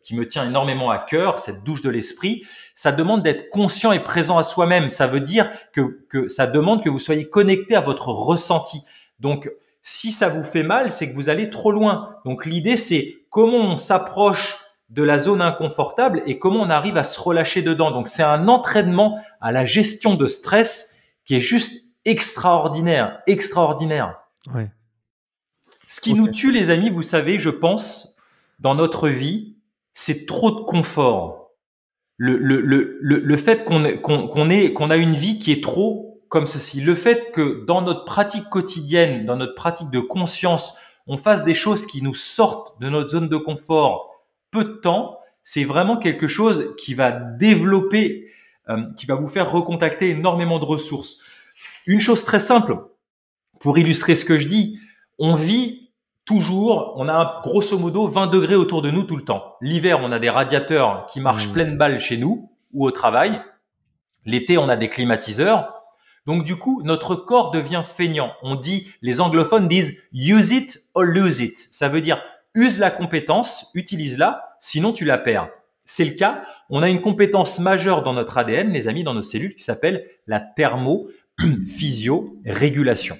qui me tient énormément à cœur, cette douche de l'esprit. Ça demande d'être conscient et présent à soi-même. Ça veut dire que ça demande que vous soyez connecté à votre ressenti. Donc, si ça vous fait mal, c'est que vous allez trop loin. Donc, l'idée, c'est comment on s'approche de la zone inconfortable et comment on arrive à se relâcher dedans. Donc, c'est un entraînement à la gestion de stress qui est juste extraordinaire, extraordinaire. Ouais. Ce qui nous OK. tue, les amis, vous savez, je pense, dans notre vie, c'est trop de confort. Le fait qu'on a une vie qui est trop comme ceci. Le fait que dans notre pratique quotidienne, dans notre pratique de conscience, on fasse des choses qui nous sortent de notre zone de confort peu de temps, c'est vraiment quelque chose qui va développer, qui va vous faire recontacter énormément de ressources. Une chose très simple, pour illustrer ce que je dis, on vit toujours, on a grosso modo 20 degrés autour de nous tout le temps. L'hiver, on a des radiateurs qui marchent Mmh. pleine balle chez nous ou au travail. L'été, on a des climatiseurs. Donc du coup, notre corps devient feignant. On dit, les anglophones disent use it or lose it. Ça veut dire use la compétence, utilise-la, sinon tu la perds. C'est le cas. On a une compétence majeure dans notre ADN, les amis, dans nos cellules, qui s'appelle la thermophysiorégulation.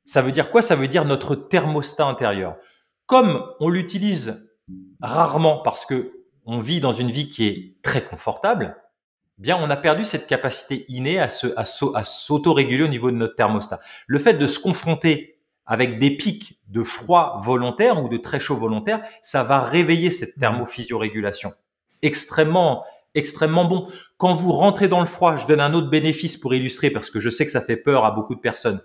Ça veut dire quoi? Ça veut dire notre thermostat intérieur. Comme on l'utilise rarement parce que on vit dans une vie qui est très confortable, bien on a perdu cette capacité innée à s'auto-réguler au niveau de notre thermostat. Le fait de se confronter avec des pics de froid volontaire ou de très chaud volontaire, ça va réveiller cette thermophysiorégulation. Extrêmement, extrêmement bon. Quand vous rentrez dans le froid, je donne un autre bénéfice pour illustrer parce que je sais que ça fait peur à beaucoup de personnes.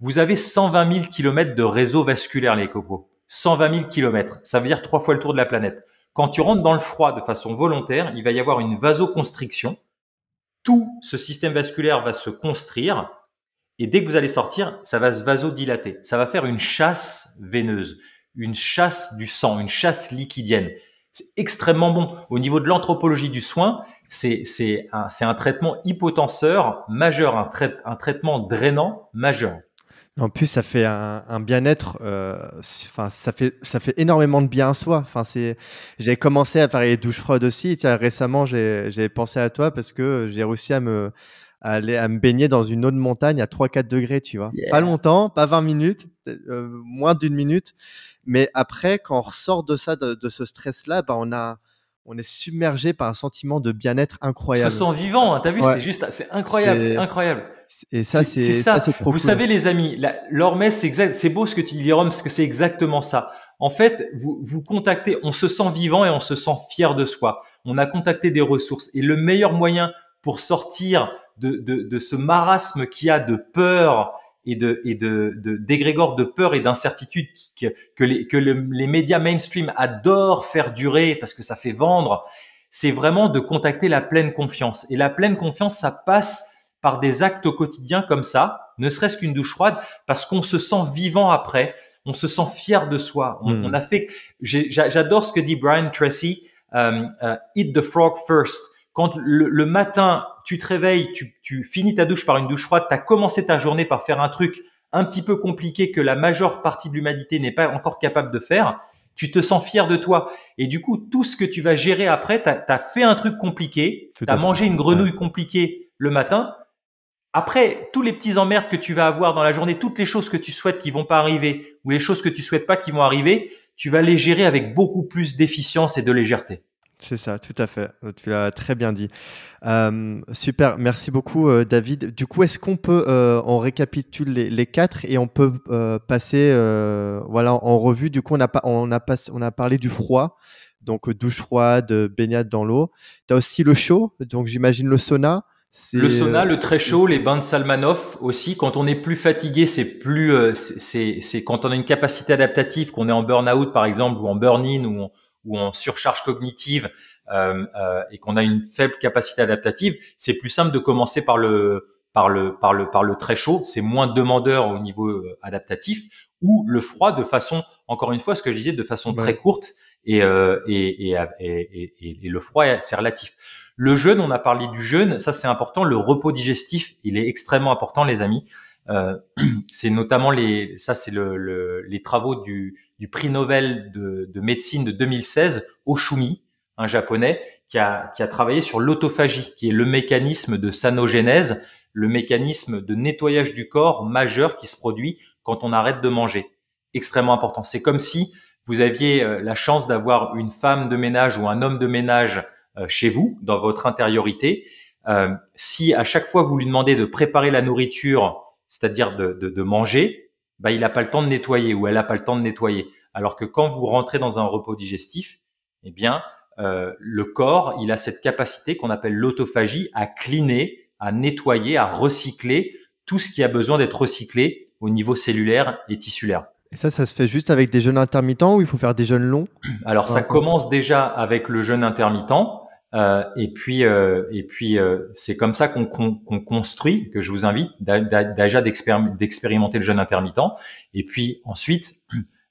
Vous avez 120 000 kilomètres de réseau vasculaire, les cocos. 120 000 kilomètres. Ça veut dire 3 fois le tour de la planète. Quand tu rentres dans le froid de façon volontaire, il va y avoir une vasoconstriction. Tout ce système vasculaire va se constrire et dès que vous allez sortir, ça va se vasodilater. Ça va faire une chasse veineuse, une chasse du sang, une chasse liquidienne. C'est extrêmement bon. Au niveau de l'anthropologie du soin, c'est un traitement hypotenseur majeur, un traitement drainant majeur. En plus, ça fait un bien-être, enfin, ça fait énormément de bien à soi. Enfin, j'avais commencé à faire les douches froides aussi. Tiens, récemment, j'ai pensé à toi parce que j'ai réussi à me baigner dans une eau de montagne à 3-4 degrés, tu vois? Pas Yeah. longtemps, pas 20 minutes, moins d'1 minute, mais après, quand on ressort de ça, de ce stress-là, bah, on est submergé par un sentiment de bien-être On se incroyable. sent vivant, hein, t'as vu, Ouais, c'est incroyable, c'est c'est incroyable. et ça, C'est ça. c'est trop Vous cool. savez, les amis, l'hormèse, c'est beau ce que tu dis, Jérôme, parce que c'est exactement ça. En fait, vous contactez, on se sent vivant et on se sent fier de soi. On a contacté des ressources. Et le meilleur moyen pour sortir de ce marasme qu'il y a de peur et d'égrégore de peur et d'incertitude les médias mainstream adorent faire durer parce que ça fait vendre, c'est vraiment de contacter la pleine confiance. Et la pleine confiance, ça passe par des actes au quotidien comme ça, ne serait-ce qu'une douche froide, parce qu'on se sent vivant après, on se sent fier de soi. On a fait, j'adore ce que dit Brian Tracy, eat the frog first. Quand le matin, tu te réveilles, tu finis ta douche par une douche froide, tu as commencé ta journée par faire un truc un petit peu compliqué que la majeure partie de l'humanité n'est pas encore capable de faire, tu te sens fier de toi. Et du coup, tout ce que tu vas gérer après, tu as fait un truc compliqué, Tout tu as à fait. mangé une Ouais. grenouille compliquée le matin. Après, tous les petits emmerdes que tu vas avoir dans la journée, toutes les choses que tu souhaites qui vont pas arriver ou les choses que tu souhaites pas qui vont arriver, tu vas les gérer avec beaucoup plus d'efficience et de légèreté. C'est ça, tout à fait. Tu l'as très bien dit. Super, merci beaucoup, David. Du coup, est-ce qu'on peut, on récapitule les 4 et on peut, passer, voilà, en revue. Du coup, on a parlé du froid, donc douche froide, baignade dans l'eau. Tu as aussi le chaud, donc j'imagine le sauna. Le C'est, sauna, le très chaud, les bains de Salmanov aussi. Quand on est plus fatigué, c'est quand on a une capacité adaptative, qu'on est en burn-out par exemple, ou en burn-in, ou en surcharge cognitive, et qu'on a une faible capacité adaptative, c'est plus simple de commencer par le très chaud. C'est moins demandeur au niveau adaptatif, ou le froid de façon, encore une fois, ce que je disais, de façon ouais, très courte, et le froid, c'est relatif. Le jeûne, on a parlé du jeûne, ça c'est important. Le repos digestif, il est extrêmement important, les amis. C'est notamment les travaux du prix Nobel de médecine de 2016, Oshumi, un japonais, qui a travaillé sur l'autophagie, qui est le mécanisme de sanogénèse, le mécanisme de nettoyage du corps majeur qui se produit quand on arrête de manger. Extrêmement important. C'est comme si vous aviez la chance d'avoir une femme de ménage ou un homme de ménage chez vous, dans votre intériorité. Si à chaque fois vous lui demandez de préparer la nourriture, c'est-à-dire de manger, bah, il n'a pas le temps de nettoyer, ou elle n'a pas le temps de nettoyer. Alors que quand vous rentrez dans un repos digestif, eh bien, le corps, il a cette capacité qu'on appelle l'autophagie à cleaner, à nettoyer, à recycler tout ce qui a besoin d'être recyclé au niveau cellulaire et tissulaire. et ça se fait juste avec des jeûnes intermittents ou il faut faire des jeûnes longs? Alors, ça Enfin, commence déjà avec le jeûne intermittent, et puis c'est comme ça qu'on construit. Que je vous invite déjà d'expérimenter le jeûne intermittent. Et puis ensuite,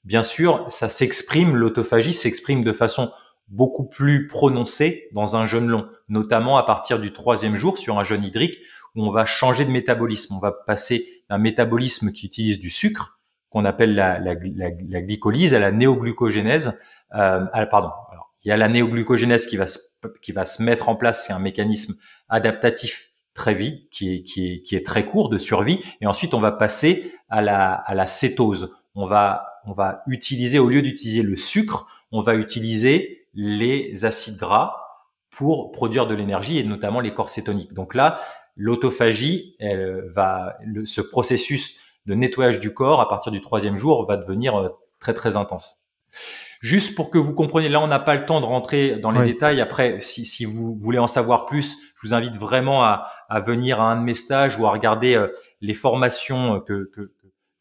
bien sûr, ça s'exprime, l'autophagie s'exprime de façon beaucoup plus prononcée dans un jeûne long, notamment à partir du 3e jour sur un jeûne hydrique où on va changer de métabolisme. On va passer d'un métabolisme qui utilise du sucre, qu'on appelle la glycolyse, à la néoglucogénèse. Pardon. Alors, il y a la néoglucogénèse qui va se mettre en place. C'est un mécanisme adaptatif très vite, qui est très court, de survie. Et ensuite, on va passer à la cétose. On va utiliser, au lieu d'utiliser le sucre, on va utiliser les acides gras pour produire de l'énergie, et notamment les corps cétoniques. Donc là, l'autophagie, ce processus de nettoyage du corps à partir du 3e jour va devenir très très intense. Juste pour que vous compreniez, là on n'a pas le temps de rentrer dans les détails. Après, si vous voulez en savoir plus, je vous invite vraiment à venir à un de mes stages ou à regarder les formations que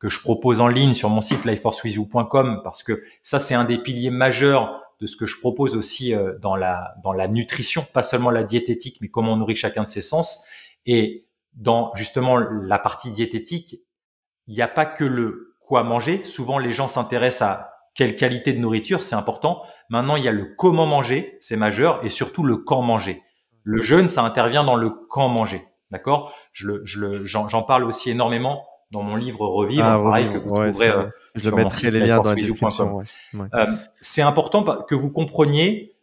je propose en ligne sur mon site lifeforcewithyou.com, parce que ça c'est un des piliers majeurs de ce que je propose aussi dans la nutrition, pas seulement la diététique, mais comment on nourrit chacun de ses sens. Et dans justement la partie diététique, il n'y a pas que le quoi manger. Souvent, les gens s'intéressent à quelle qualité de nourriture, c'est important. Maintenant, il y a le comment manger, c'est majeur, et surtout le quand manger. Le jeûne, ça intervient dans le quand manger, d'accord? J'en parle aussi énormément dans mon livre Revivre, pareil, que vous ouais, trouverez je sur mon mettrai site les liens dans la description. lifeforcewithyou.com. Ouais. C'est important que vous compreniez,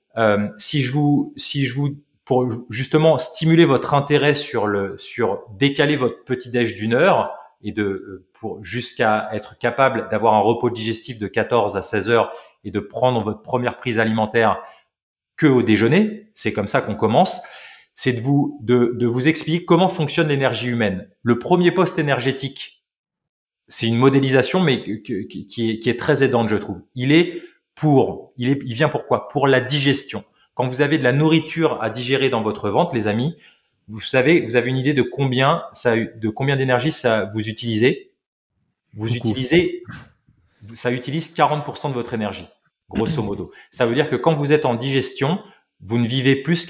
pour justement stimuler votre intérêt sur décaler votre petit-déj d'1 heure, et pour jusqu'à être capable d'avoir un repos digestif de 14 à 16 heures et de prendre votre première prise alimentaire que au déjeuner. C'est comme ça qu'on commence. C'est de vous expliquer comment fonctionne l'énergie humaine. Le premier poste énergétique, c'est une modélisation, mais qui est très aidante, je trouve. Il vient pour quoi? Pour la digestion. Quand vous avez de la nourriture à digérer dans votre ventre, les amis, vous avez une idée de combien d'énergie ça vous utilisez? Beaucoup. Ça utilise 40% de votre énergie, grosso modo. Ça veut dire que quand vous êtes en digestion, vous ne vivez plus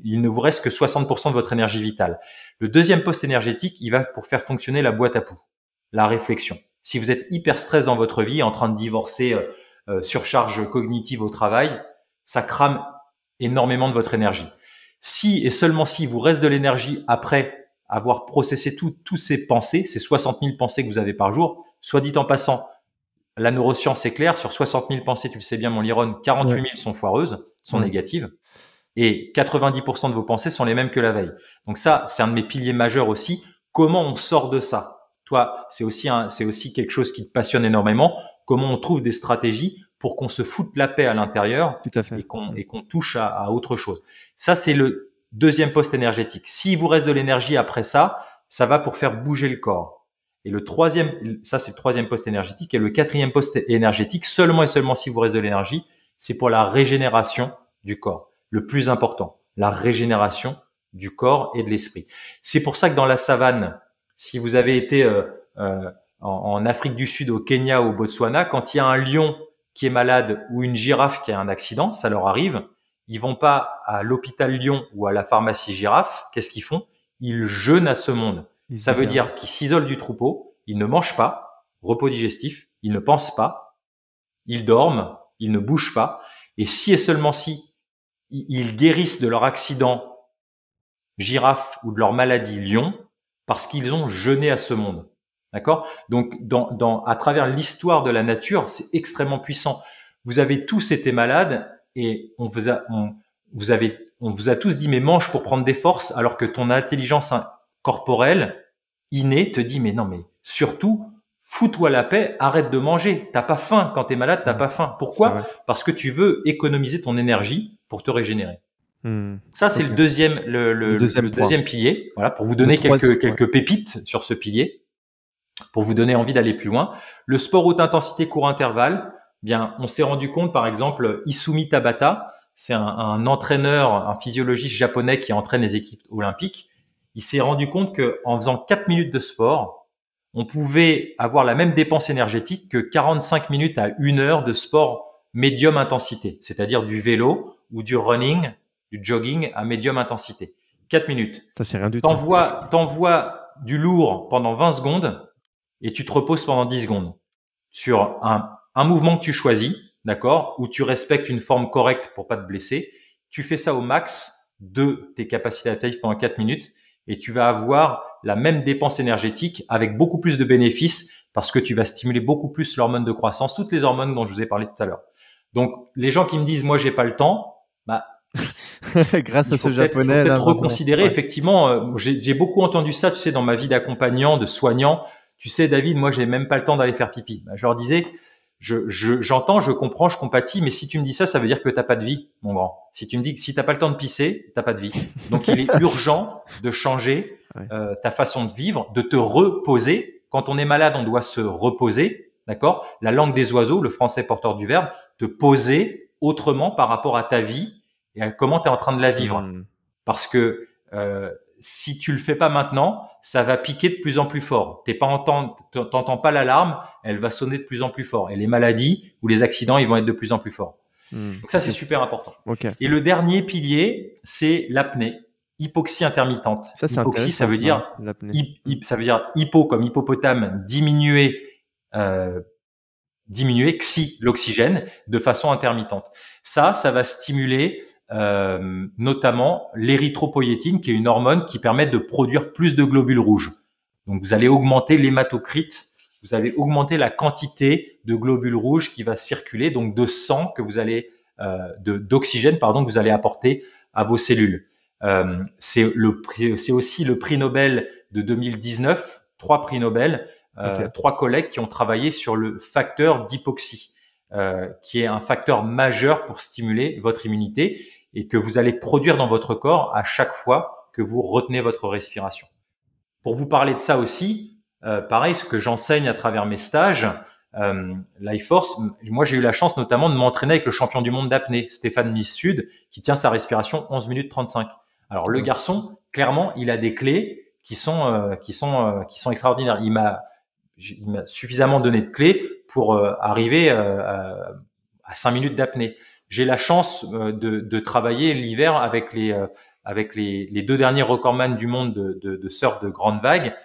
il ne vous reste que 60% de votre énergie vitale. Le deuxième poste énergétique, il va pour faire fonctionner la boîte à poux, la réflexion. Si vous êtes hyper stress dans votre vie, en train de divorcer, surcharge cognitive au travail, ça crame énormément de votre énergie. Si et seulement si vous reste de l'énergie après avoir processé tous ces pensées, ces 60 000 pensées que vous avez par jour, soit dit en passant, la neuroscience est claire, sur 60 000 pensées, tu le sais bien mon Liron, 48 000 sont foireuses, sont négatives, et 90% de vos pensées sont les mêmes que la veille. Donc ça, c'est un de mes piliers majeurs aussi. Comment on sort de ça? Toi, c'est aussi quelque chose qui te passionne énormément. Comment on trouve des stratégies pour qu'on se foute la paix à l'intérieur Tout à fait. et qu'on touche à autre chose. Ça, c'est le deuxième poste énergétique. S'il vous reste de l'énergie après ça, ça va pour faire bouger le corps. Et le troisième, ça c'est le troisième poste énergétique. Et le quatrième poste énergétique, seulement et seulement s'il vous reste de l'énergie, c'est pour la régénération du corps. Le plus important, la régénération du corps et de l'esprit. C'est pour ça que dans la savane, si vous avez été en Afrique du Sud, au Kenya ou au Botswana, quand il y a un lion qui est malade ou une girafe qui a un accident, ça leur arrive, ils vont pas à l'hôpital Lion ou à la pharmacie girafe. Qu'est-ce qu'ils font? Ils jeûnent à ce monde. Ça veut dire qu'ils s'isolent du troupeau, ils ne mangent pas, repos digestif, ils ne pensent pas, ils dorment, ils ne bougent pas. Et si et seulement si ils guérissent de leur accident girafe ou de leur maladie lion, parce qu'ils ont jeûné à ce monde. D'accord? Donc, à travers l'histoire de la nature, c'est extrêmement puissant. Vous avez tous été malades et on vous a tous dit, mais mange pour prendre des forces, alors que ton intelligence corporelle, innée, te dit, mais non, mais surtout, fous-toi la paix, arrête de manger. T'as pas faim. Quand t'es malade, t'as pas faim. Pourquoi? Parce que tu veux économiser ton énergie pour te régénérer. Ça, c'est le deuxième pilier. Voilà, pour vous donner quelques pépites sur ce pilier, pour vous donner envie d'aller plus loin. Le sport haute intensité court intervalle, bien, on s'est rendu compte, par exemple, Isumi Tabata, c'est un entraîneur, un physiologiste japonais qui entraîne les équipes olympiques. Il s'est rendu compte que en faisant 4 minutes de sport, on pouvait avoir la même dépense énergétique que 45 minutes à 1 heure de sport médium intensité, c'est-à-dire du vélo ou du running, du jogging à médium intensité. 4 minutes. Ça, c'est rien du tout. T'envoies du lourd pendant 20 secondes et tu te reposes pendant 10 secondes sur un mouvement que tu choisis, d'accord, où tu respectes une forme correcte pour pas te blesser. Tu fais ça au max de tes capacités adaptatives pendant 4 minutes et tu vas avoir la même dépense énergétique avec beaucoup plus de bénéfices parce que tu vas stimuler beaucoup plus l'hormone de croissance, toutes les hormones dont je vous ai parlé tout à l'heure. Donc, les gens qui me disent, moi, j'ai pas le temps, bah, grâce à ce japonais, il faut peut-être reconsidérer. Effectivement, j'ai beaucoup entendu ça, tu sais, dans ma vie d'accompagnant, de soignant. Tu sais, David, moi, j'ai même pas le temps d'aller faire pipi. Bah, je leur disais, j'entends, je comprends, je compatis, mais si tu me dis ça, ça veut dire que t'as pas de vie, mon grand. Si tu me dis que si t'as pas le temps de pisser, t'as pas de vie. Donc, il est urgent de changer ta façon de vivre, de te reposer. Quand on est malade, on doit se reposer, d'accord? La langue des oiseaux, le français porteur du verbe, te poser autrement par rapport à ta vie et à comment tu es en train de la vivre. Parce que si tu le fais pas maintenant, ça va piquer de plus en plus fort. T'entends pas l'alarme, elle va sonner de plus en plus fort. Et les maladies ou les accidents, ils vont être de plus en plus forts. Donc ça, c'est super important. Et le dernier pilier, c'est l'apnée, hypoxie intermittente. Ça, hypoxie, ça veut dire ça veut dire hypo comme hippopotame, diminuer, xi, l'oxygène, de façon intermittente. Ça va stimuler notamment l'érythropoïétine, qui est une hormone qui permet de produire plus de globules rouges. Donc, vous allez augmenter l'hématocrite, vous allez augmenter la quantité de globules rouges qui va circuler, donc de sang que vous allez, d'oxygène, pardon, que vous allez apporter à vos cellules. C'est aussi le prix Nobel de 2019, 3 prix Nobel, 3 collègues qui ont travaillé sur le facteur d'hypoxie, qui est un facteur majeur pour stimuler votre immunité et que vous allez produire dans votre corps à chaque fois que vous retenez votre respiration. Pour vous parler de ça aussi, pareil, ce que j'enseigne à travers mes stages, Life Force, moi j'ai eu la chance notamment de m'entraîner avec le champion du monde d'apnée, Stéphane Nice-Sud, qui tient sa respiration 11 minutes 35. Alors le garçon, clairement, il a des clés qui sont extraordinaires. Il m'a suffisamment donné de clés pour arriver à 5 minutes d'apnée. J'ai la chance de travailler l'hiver avec les 2 derniers recordman du monde de surf de grande vague.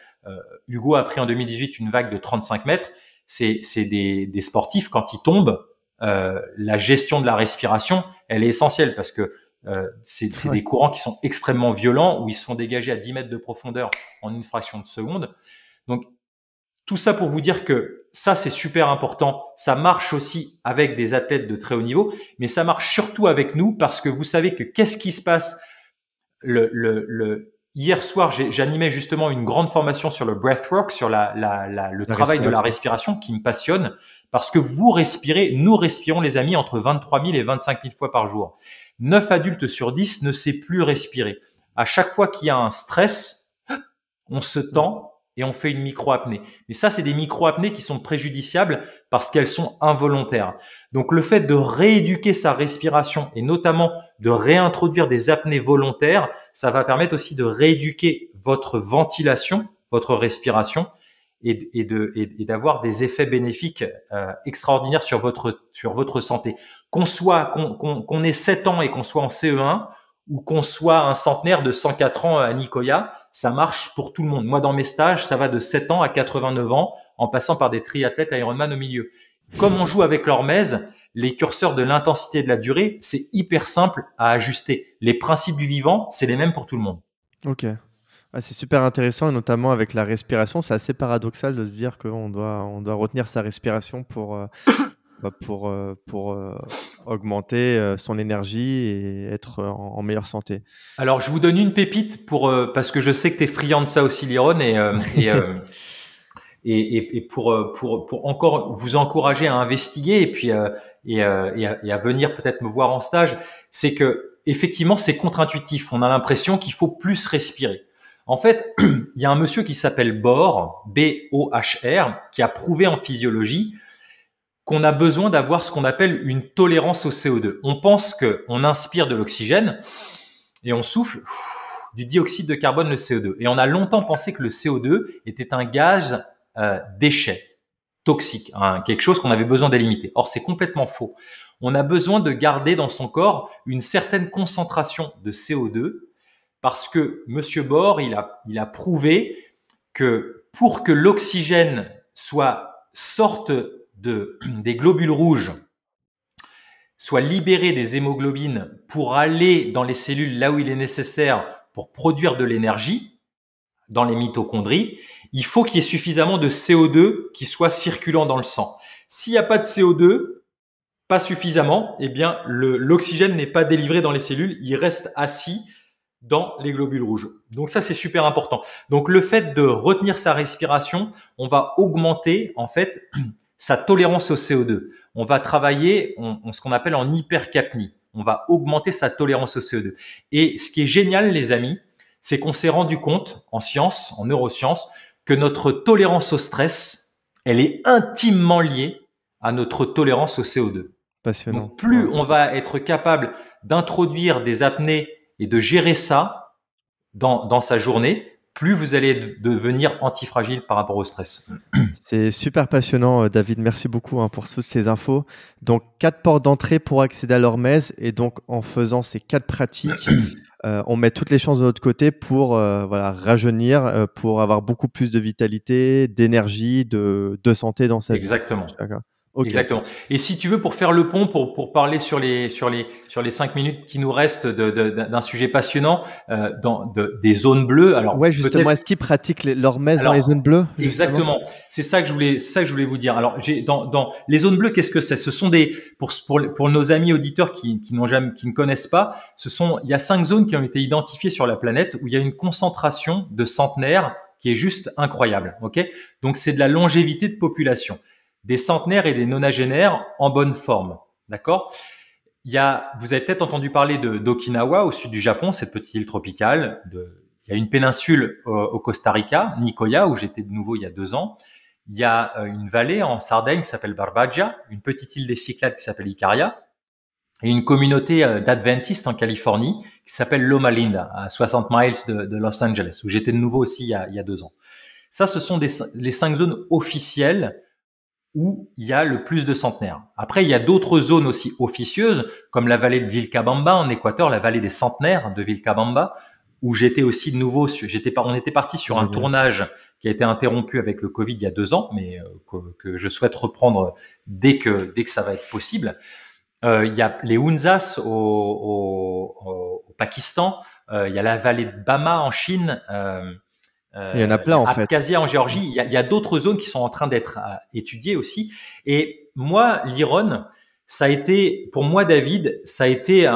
Hugo a pris en 2018 une vague de 35 mètres. C'est des sportifs, quand ils tombent, la gestion de la respiration, elle est essentielle parce que c'est des courants qui sont extrêmement violents où ils se font dégager à 10 mètres de profondeur en une fraction de seconde. Donc, tout ça pour vous dire que ça, c'est super important. Ça marche aussi avec des athlètes de très haut niveau, mais ça marche surtout avec nous parce que vous savez que qu'est-ce qui se passe? hier soir, j'animais justement une grande formation sur le breathwork, sur le travail de la respiration qui me passionne parce que nous respirons les amis entre 23 000 et 25 000 fois par jour. 9 adultes sur 10 ne sait plus respirer. À chaque fois qu'il y a un stress, on se tend et on fait une micro-apnée. Mais ça, c'est des micro-apnées qui sont préjudiciables parce qu'elles sont involontaires. Donc, le fait de rééduquer sa respiration et notamment de réintroduire des apnées volontaires, ça va permettre aussi de rééduquer votre ventilation, votre respiration et d'avoir des effets bénéfiques extraordinaires sur votre santé. Qu'on ait 7 ans et qu'on soit en CE1 ou qu'on soit un centenaire de 104 ans à Nicoya, ça marche pour tout le monde. Moi, dans mes stages, ça va de 7 ans à 89 ans en passant par des triathlètes Ironman au milieu. Comme on joue avec l'hormèse, les curseurs de l'intensité et de la durée, c'est hyper simple à ajuster. Les principes du vivant, c'est les mêmes pour tout le monde. Ok. Ah, c'est super intéressant, et notamment avec la respiration. C'est assez paradoxal de se dire qu'on doit retenir sa respiration pour augmenter son énergie et être en meilleure santé. Alors, je vous donne une pépite parce que je sais que tu es friand de ça aussi, Liron, et pour encore vous encourager à investiguer et puis et à venir peut-être me voir en stage, c'est que effectivement c'est contre-intuitif. On a l'impression qu'il faut plus respirer. En fait, il y a un monsieur qui s'appelle Bohr, B-O-H-R, qui a prouvé en physiologie qu'on a besoin d'avoir ce qu'on appelle une tolérance au CO2. On pense qu'on inspire de l'oxygène et on souffle du dioxyde de carbone, le CO2. Et on a longtemps pensé que le CO2 était un gaz déchet, toxique, quelque chose qu'on avait besoin d'éliminer. Or, c'est complètement faux. On a besoin de garder dans son corps une certaine concentration de CO2 parce que Monsieur Bohr, il a prouvé que pour que l'oxygène sorte des globules rouges, soit libéré des hémoglobines pour aller dans les cellules là où il est nécessaire pour produire de l'énergie, dans les mitochondries, il faut qu'il y ait suffisamment de CO2 qui soit circulant dans le sang. S'il n'y a pas de CO2, pas suffisamment, eh bien l'oxygène n'est pas délivré dans les cellules, il reste assis dans les globules rouges. Donc ça, c'est super important. Donc le fait de retenir sa respiration, on va augmenter en fait sa tolérance au CO2. On va travailler ce qu'on appelle en hypercapnie. On va augmenter sa tolérance au CO2. Et ce qui est génial, les amis, c'est qu'on s'est rendu compte en sciences, en neurosciences, que notre tolérance au stress, elle est intimement liée à notre tolérance au CO2. Passionnant. Donc, plus on va être capable d'introduire des apnées et de gérer ça dans sa journée, plus vous allez devenir antifragile par rapport au stress. C'est super passionnant, David. Merci beaucoup pour toutes ces infos. Donc, 4 portes d'entrée pour accéder à l'hormèse. Et donc, en faisant ces 4 pratiques, on met toutes les chances de notre côté pour rajeunir, pour avoir beaucoup plus de vitalité, d'énergie, de santé dans sa vie. Exactement. D'accord. Okay. Exactement. Et si tu veux, pour faire le pont, pour parler sur les 5 minutes qui nous restent d'un sujet passionnant, des zones bleues. Alors, ouais, justement, est-ce qu'ils pratiquent l'hormèse dans les zones bleues? Exactement. C'est ça que je voulais vous dire. Alors, dans les zones bleues, qu'est-ce que c'est? Ce sont pour nos amis auditeurs qui ne connaissent pas, il y a 5 zones qui ont été identifiées sur la planète où il y a une concentration de centenaires qui est juste incroyable. Ok? Donc, c'est de la longévité de population. Des centenaires et des nonagénaires en bonne forme, d'accord? Vous avez peut-être entendu parler d'Okinawa au sud du Japon, cette petite île tropicale. Il y a une péninsule au Costa Rica, Nicoya, où j'étais de nouveau il y a 2 ans. Il y a une vallée en Sardaigne qui s'appelle Barbagia, une petite île des Cyclades qui s'appelle Icaria, et une communauté d'adventistes en Californie qui s'appelle Loma Linda, à 60 miles de Los Angeles, où j'étais de nouveau aussi il y a 2 ans. Ça, ce sont les 5 zones officielles où il y a le plus de centenaires. Après, il y a d'autres zones aussi officieuses, comme la vallée de Vilcabamba en Équateur, la vallée des centenaires de Vilcabamba, où j'étais aussi de nouveau, on était parti sur un tournage qui a été interrompu avec le Covid il y a 2 ans, mais que je souhaite reprendre dès que ça va être possible. Il y a les Hunzas au Pakistan, il y a la vallée de Bama en Chine, il y en a plein en fait. Abkhazia en Géorgie, il y a d'autres zones qui sont en train d'être étudiées aussi. Et moi, l'Iron, pour moi, David, ça a été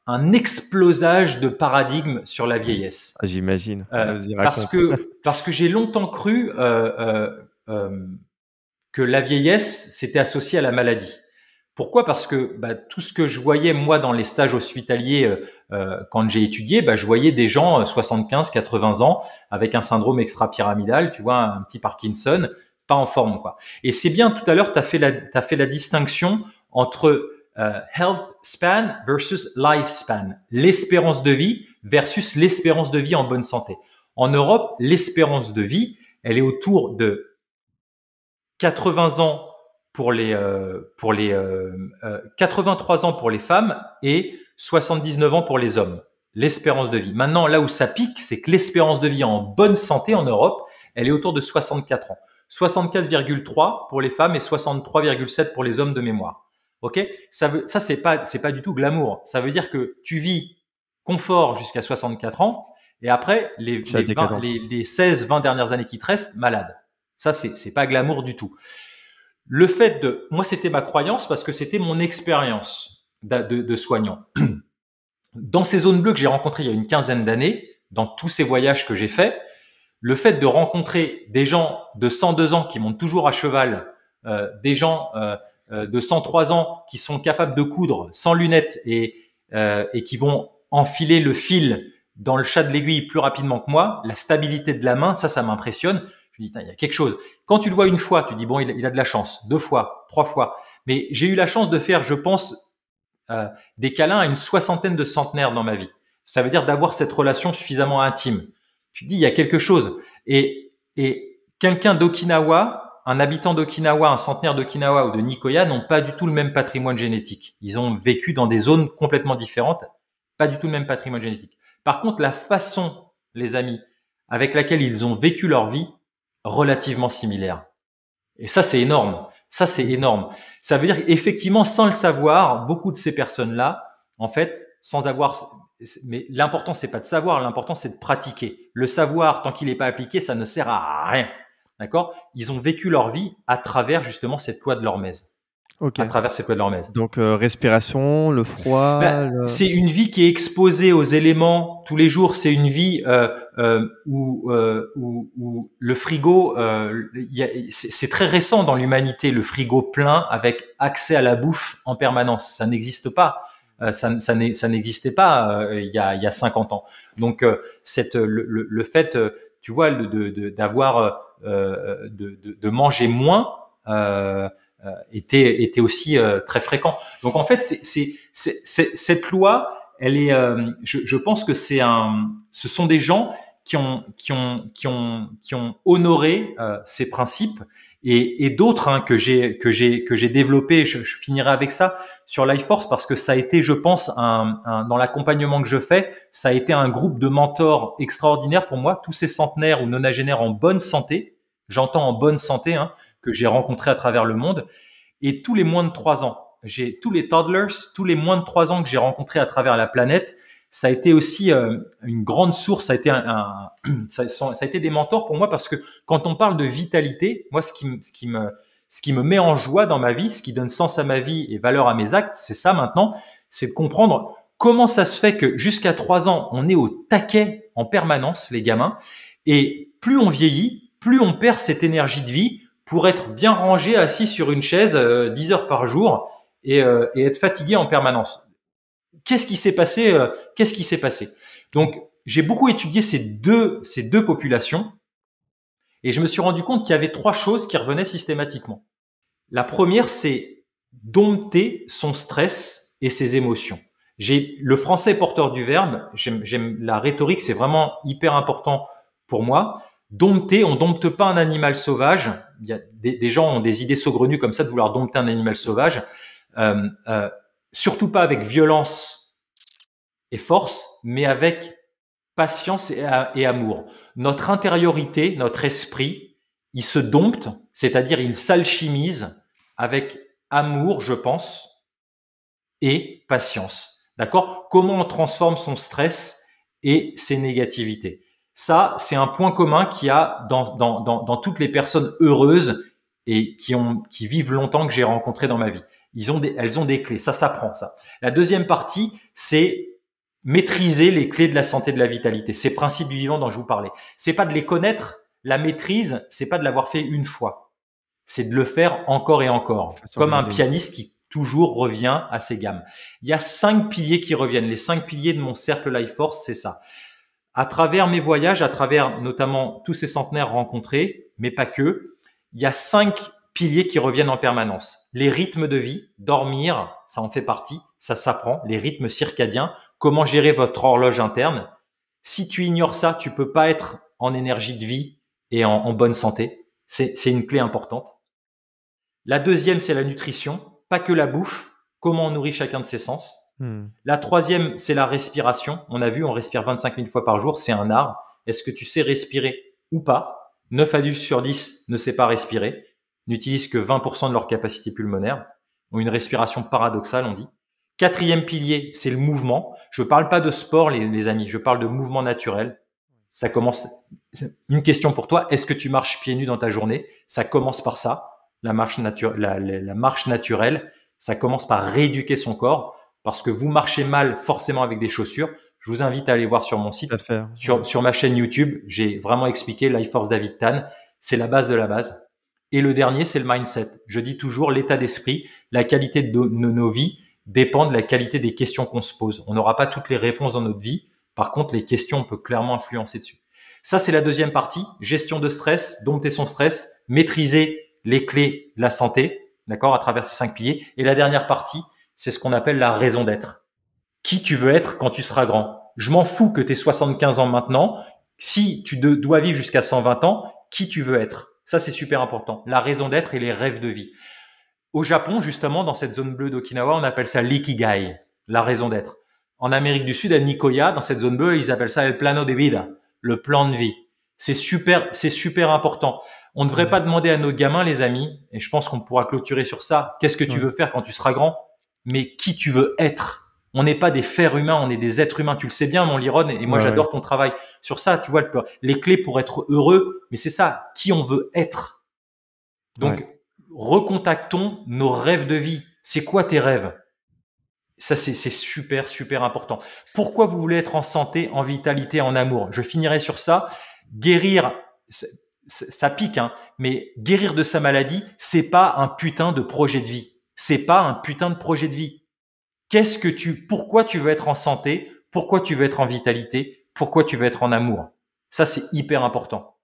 un explosage de paradigme sur la vieillesse. Ah, j'imagine. Vas-y, Parce raconte. que j'ai longtemps cru que la vieillesse c'était associé à la maladie. Pourquoi? Parce que tout ce que je voyais moi dans les stages hospitaliers quand j'ai étudié, je voyais des gens 75, 80 ans avec un syndrome extra-pyramidal, tu vois, un petit Parkinson, pas en forme quoi. Et c'est bien, tout à l'heure t'as fait la distinction entre health span versus lifespan, l'espérance de vie versus l'espérance de vie en bonne santé. En Europe, l'espérance de vie, elle est autour de 80 ans pour les 83 ans pour les femmes et 79 ans pour les hommes. L'espérance de vie. Maintenant, là où ça pique, c'est que l'espérance de vie en bonne santé en Europe, elle est autour de 64 ans. 64,3 pour les femmes et 63,7 pour les hommes de mémoire. Ok, ça c'est pas du tout glamour. Ça veut dire que tu vis confort jusqu'à 64 ans et après les 16-20 dernières années qui te restent, malade. Ça c'est pas glamour du tout. Le fait moi c'était ma croyance parce que c'était mon expérience de soignant. Dans ces zones bleues que j'ai rencontrées il y a une quinzaine d'années, dans tous ces voyages que j'ai faits, le fait de rencontrer des gens de 102 ans qui montent toujours à cheval, des gens de 103 ans qui sont capables de coudre sans lunettes et qui vont enfiler le fil dans le chat de l'aiguille plus rapidement que moi, la stabilité de la main, ça m'impressionne. Je me dis, il y a quelque chose. Quand tu le vois une fois, tu dis, bon, il a de la chance. 2 fois, 3 fois. Mais j'ai eu la chance de faire, je pense, des câlins à une soixantaine de centenaires dans ma vie. Ça veut dire d'avoir cette relation suffisamment intime. Tu te dis, il y a quelque chose. Et quelqu'un d'Okinawa, un habitant d'Okinawa, un centenaire d'Okinawa ou de Nicoya n'ont pas du tout le même patrimoine génétique. Ils ont vécu dans des zones complètement différentes, pas du tout le même patrimoine génétique. Par contre, la façon, les amis, avec laquelle ils ont vécu leur vie, relativement similaire. Et ça, c'est énorme. Ça, c'est énorme. Ça veut dire qu'effectivement, sans le savoir, beaucoup de ces personnes-là, en fait, sans avoir, mais l'important, c'est pas de savoir, l'important, c'est de pratiquer. Le savoir, tant qu'il n'est pas appliqué, ça ne sert à rien. D'accord? Ils ont vécu leur vie à travers, justement, cette loi de l'hormèse. Ok. À travers cette loi de l'hormèse. Donc, respiration, le froid. C'est une vie qui est exposée aux éléments tous les jours. C'est une vie où le frigo, c'est très récent dans l'humanité, le frigo plein avec accès à la bouffe en permanence. Ça n'existe pas. Ça n'existait pas il y a 50 ans. Donc, le fait, tu vois, d'avoir de manger moins. Était aussi très fréquent. Donc en fait, cette loi, elle est, je pense que ce sont des gens qui ont honoré ces principes et d'autres que j'ai développé. Je finirai avec ça sur Life Force parce que ça a été, je pense, dans l'accompagnement que je fais, ça a été un groupe de mentors extraordinaires pour moi. Tous ces centenaires ou nonagénaires en bonne santé, j'entends en bonne santé, que j'ai rencontrés à travers le monde, et tous les moins de 3 ans. J'ai tous les toddlers, tous les moins de 3 ans que j'ai rencontrés à travers la planète. Ça a été aussi une grande source, ça a été ça a été des mentors pour moi parce que quand on parle de vitalité, moi ce qui me met en joie dans ma vie, ce qui donne sens à ma vie et valeur à mes actes, c'est ça maintenant, c'est de comprendre comment ça se fait que jusqu'à 3 ans, on est au taquet en permanence, les gamins, et plus on vieillit, plus on perd cette énergie de vie pour être bien rangé, assis sur une chaise 10 heures par jour et être fatigué en permanence. Qu'est-ce qui s'est passé Donc, j'ai beaucoup étudié ces deux populations et je me suis rendu compte qu'il y avait 3 choses qui revenaient systématiquement. La première, c'est dompter son stress et ses émotions. Le français est porteur du verbe. J'aime la rhétorique, c'est vraiment hyper important pour moi. Dompter, on dompte pas un animal sauvage. Il y a des gens ont des idées saugrenues comme ça de vouloir dompter un animal sauvage. Surtout pas avec violence et force, mais avec patience et amour. Notre intériorité, notre esprit, il se dompte, c'est-à-dire il s'alchimise avec amour, je pense, et patience. D'accord? Comment on transforme son stress et ses négativités? Ça, c'est un point commun qu'il y a dans toutes les personnes heureuses et qui vivent longtemps que j'ai rencontrées dans ma vie. Elles ont des clés. Ça s'apprend, ça. La deuxième partie, c'est maîtriser les clés de la santé, de la vitalité, ces principes du vivant dont je vous parlais. C'est pas de les connaître, la maîtrise, c'est pas de l'avoir fait une fois. C'est de le faire encore et encore, comme un pianiste qui toujours revient à ses gammes. Il y a 5 piliers qui reviennent. Les 5 piliers de mon cercle Life Force, c'est ça. À travers mes voyages, à travers notamment tous ces centenaires rencontrés, mais pas que, il y a 5 piliers qui reviennent en permanence. Les rythmes de vie, dormir, ça en fait partie, ça s'apprend. Les rythmes circadiens, comment gérer votre horloge interne. Si tu ignores ça, tu peux pas être en énergie de vie et en bonne santé. C'est une clé importante. La deuxième, c'est la nutrition, pas que la bouffe, comment on nourrit chacun de ses sens. La troisième, c'est la respiration. On a vu, on respire 25 000 fois par jour, c'est un art. Est-ce que tu sais respirer ou pas? 9 adultes sur 10 ne sait pas respirer, n'utilisent que 20% de leur capacité pulmonaire, ont une respiration paradoxale, on dit. Quatrième pilier, c'est le mouvement. Je parle pas de sport, les amis, je parle de mouvement naturel. Ça commence. Une question pour toi, est-ce que tu marches pieds nus dans ta journée? Ça commence par ça. La marche naturelle, ça commence par rééduquer son corps parce que vous marchez mal forcément avec des chaussures. Je vous invite à aller voir sur mon site, sur ma chaîne YouTube. J'ai vraiment expliqué Life Force David Tan. C'est la base de la base. Et le dernier, c'est le mindset. Je dis toujours l'état d'esprit, la qualité de nos vies dépend de la qualité des questions qu'on se pose. On n'aura pas toutes les réponses dans notre vie. Par contre, les questions, on peut clairement influencer dessus. Ça, c'est la deuxième partie. Gestion de stress, dompter son stress, maîtriser les clés de la santé, d'accord, à travers ces 5 piliers. Et la dernière partie, c'est ce qu'on appelle la raison d'être. Qui tu veux être quand tu seras grand? Je m'en fous que tu aies 75 ans maintenant. Si tu dois vivre jusqu'à 120 ans, qui tu veux être? Ça, c'est super important. La raison d'être et les rêves de vie. Au Japon, justement, dans cette zone bleue d'Okinawa, on appelle ça l'ikigai, la raison d'être. En Amérique du Sud, à Nicoya, dans cette zone bleue, ils appellent ça el plano de vida, le plan de vie. C'est super important. On ne devrait pas demander à nos gamins, les amis, et je pense qu'on pourra clôturer sur ça, qu'est-ce que tu veux faire quand tu seras grand, mais qui tu veux être. On n'est pas des fers humains, on est des êtres humains. Tu le sais bien, mon Liron, et moi j'adore ton travail sur ça. Tu vois, les clés pour être heureux, mais c'est ça, qui on veut être. Donc, recontactons nos rêves de vie. C'est quoi tes rêves? Ça, c'est super important. Pourquoi vous voulez être en santé, en vitalité, en amour? Je finirai sur ça. Guérir, ça pique, hein, mais guérir de sa maladie, c'est pas un putain de projet de vie. C'est pas un putain de projet de vie. Pourquoi tu veux être en santé? Pourquoi tu veux être en vitalité? Pourquoi tu veux être en amour? Ça, c'est hyper important.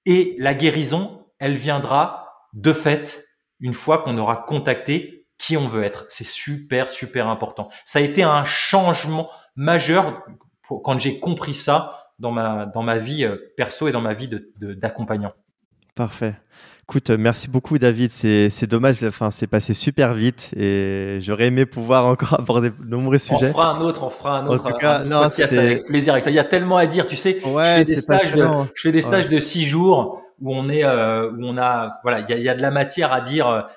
Et la guérison, elle viendra de fait une fois qu'on aura contacté qui on veut être. C'est super important. Ça a été un changement majeur quand j'ai compris ça dans ma vie perso et dans ma vie d'accompagnant. Parfait. Écoute, merci beaucoup David. C'est dommage, enfin, c'est passé super vite et j'aurais aimé pouvoir encore aborder de nombreux sujets. On fera un autre En tout cas, non, podcast avec plaisir. Il y a tellement à dire, tu sais. Ouais, je fais des stages de 6 jours où on a, voilà, il y a de la matière à dire.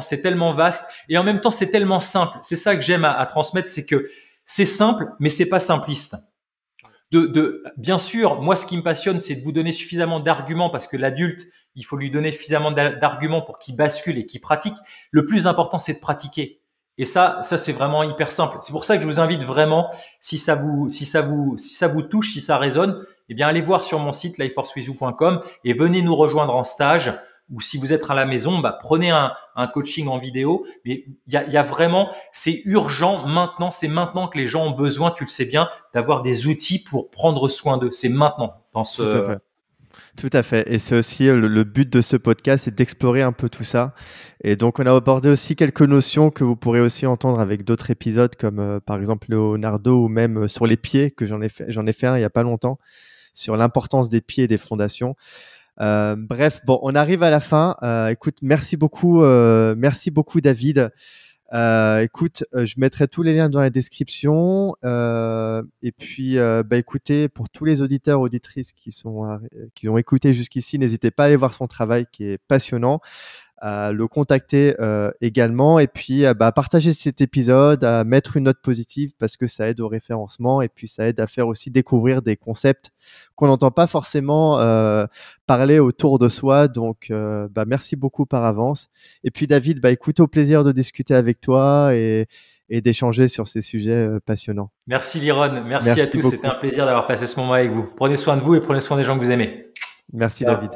C'est tellement vaste et en même temps c'est tellement simple. C'est ça que j'aime à transmettre, c'est que c'est simple, mais c'est pas simpliste. Bien sûr, moi ce qui me passionne, c'est de vous donner suffisamment d'arguments parce que l'adulte, il faut lui donner suffisamment d'arguments pour qu'il bascule et qu'il pratique. Le plus important, c'est de pratiquer. Et ça c'est vraiment hyper simple. C'est pour ça que je vous invite vraiment, si ça vous touche, si ça résonne, eh bien allez voir sur mon site lifeforcewithyou.com et venez nous rejoindre en stage. Ou si vous êtes à la maison, prenez un coaching en vidéo. Mais il y a vraiment, c'est urgent maintenant. C'est maintenant que les gens ont besoin, tu le sais bien, d'avoir des outils pour prendre soin d'eux. C'est maintenant Tout à fait. Et c'est aussi le but de ce podcast, c'est d'explorer un peu tout ça. Et donc, on a abordé aussi quelques notions que vous pourrez aussi entendre avec d'autres épisodes, comme par exemple Leonardo ou même sur les pieds, que j'en ai fait un il y a pas longtemps, sur l'importance des pieds et des fondations. Bref, bon, on arrive à la fin. Écoute, merci beaucoup David. Écoute, je mettrai tous les liens dans la description. Et puis, écoutez, pour tous les auditeurs, auditrices qui ont écouté jusqu'ici, n'hésitez pas à aller voir son travail qui est passionnant, à le contacter également, et puis à partager cet épisode, à mettre une note positive parce que ça aide au référencement et puis ça aide à faire aussi découvrir des concepts qu'on n'entend pas forcément parler autour de soi. Donc, merci beaucoup par avance. Et puis David, écoute, au plaisir de discuter avec toi et et d'échanger sur ces sujets passionnants. Merci Liron, merci à Merci tous. C'était beaucoup. un plaisir d'avoir passé ce moment avec vous. Prenez soin de vous et prenez soin des gens que vous aimez. Merci Ciao. David.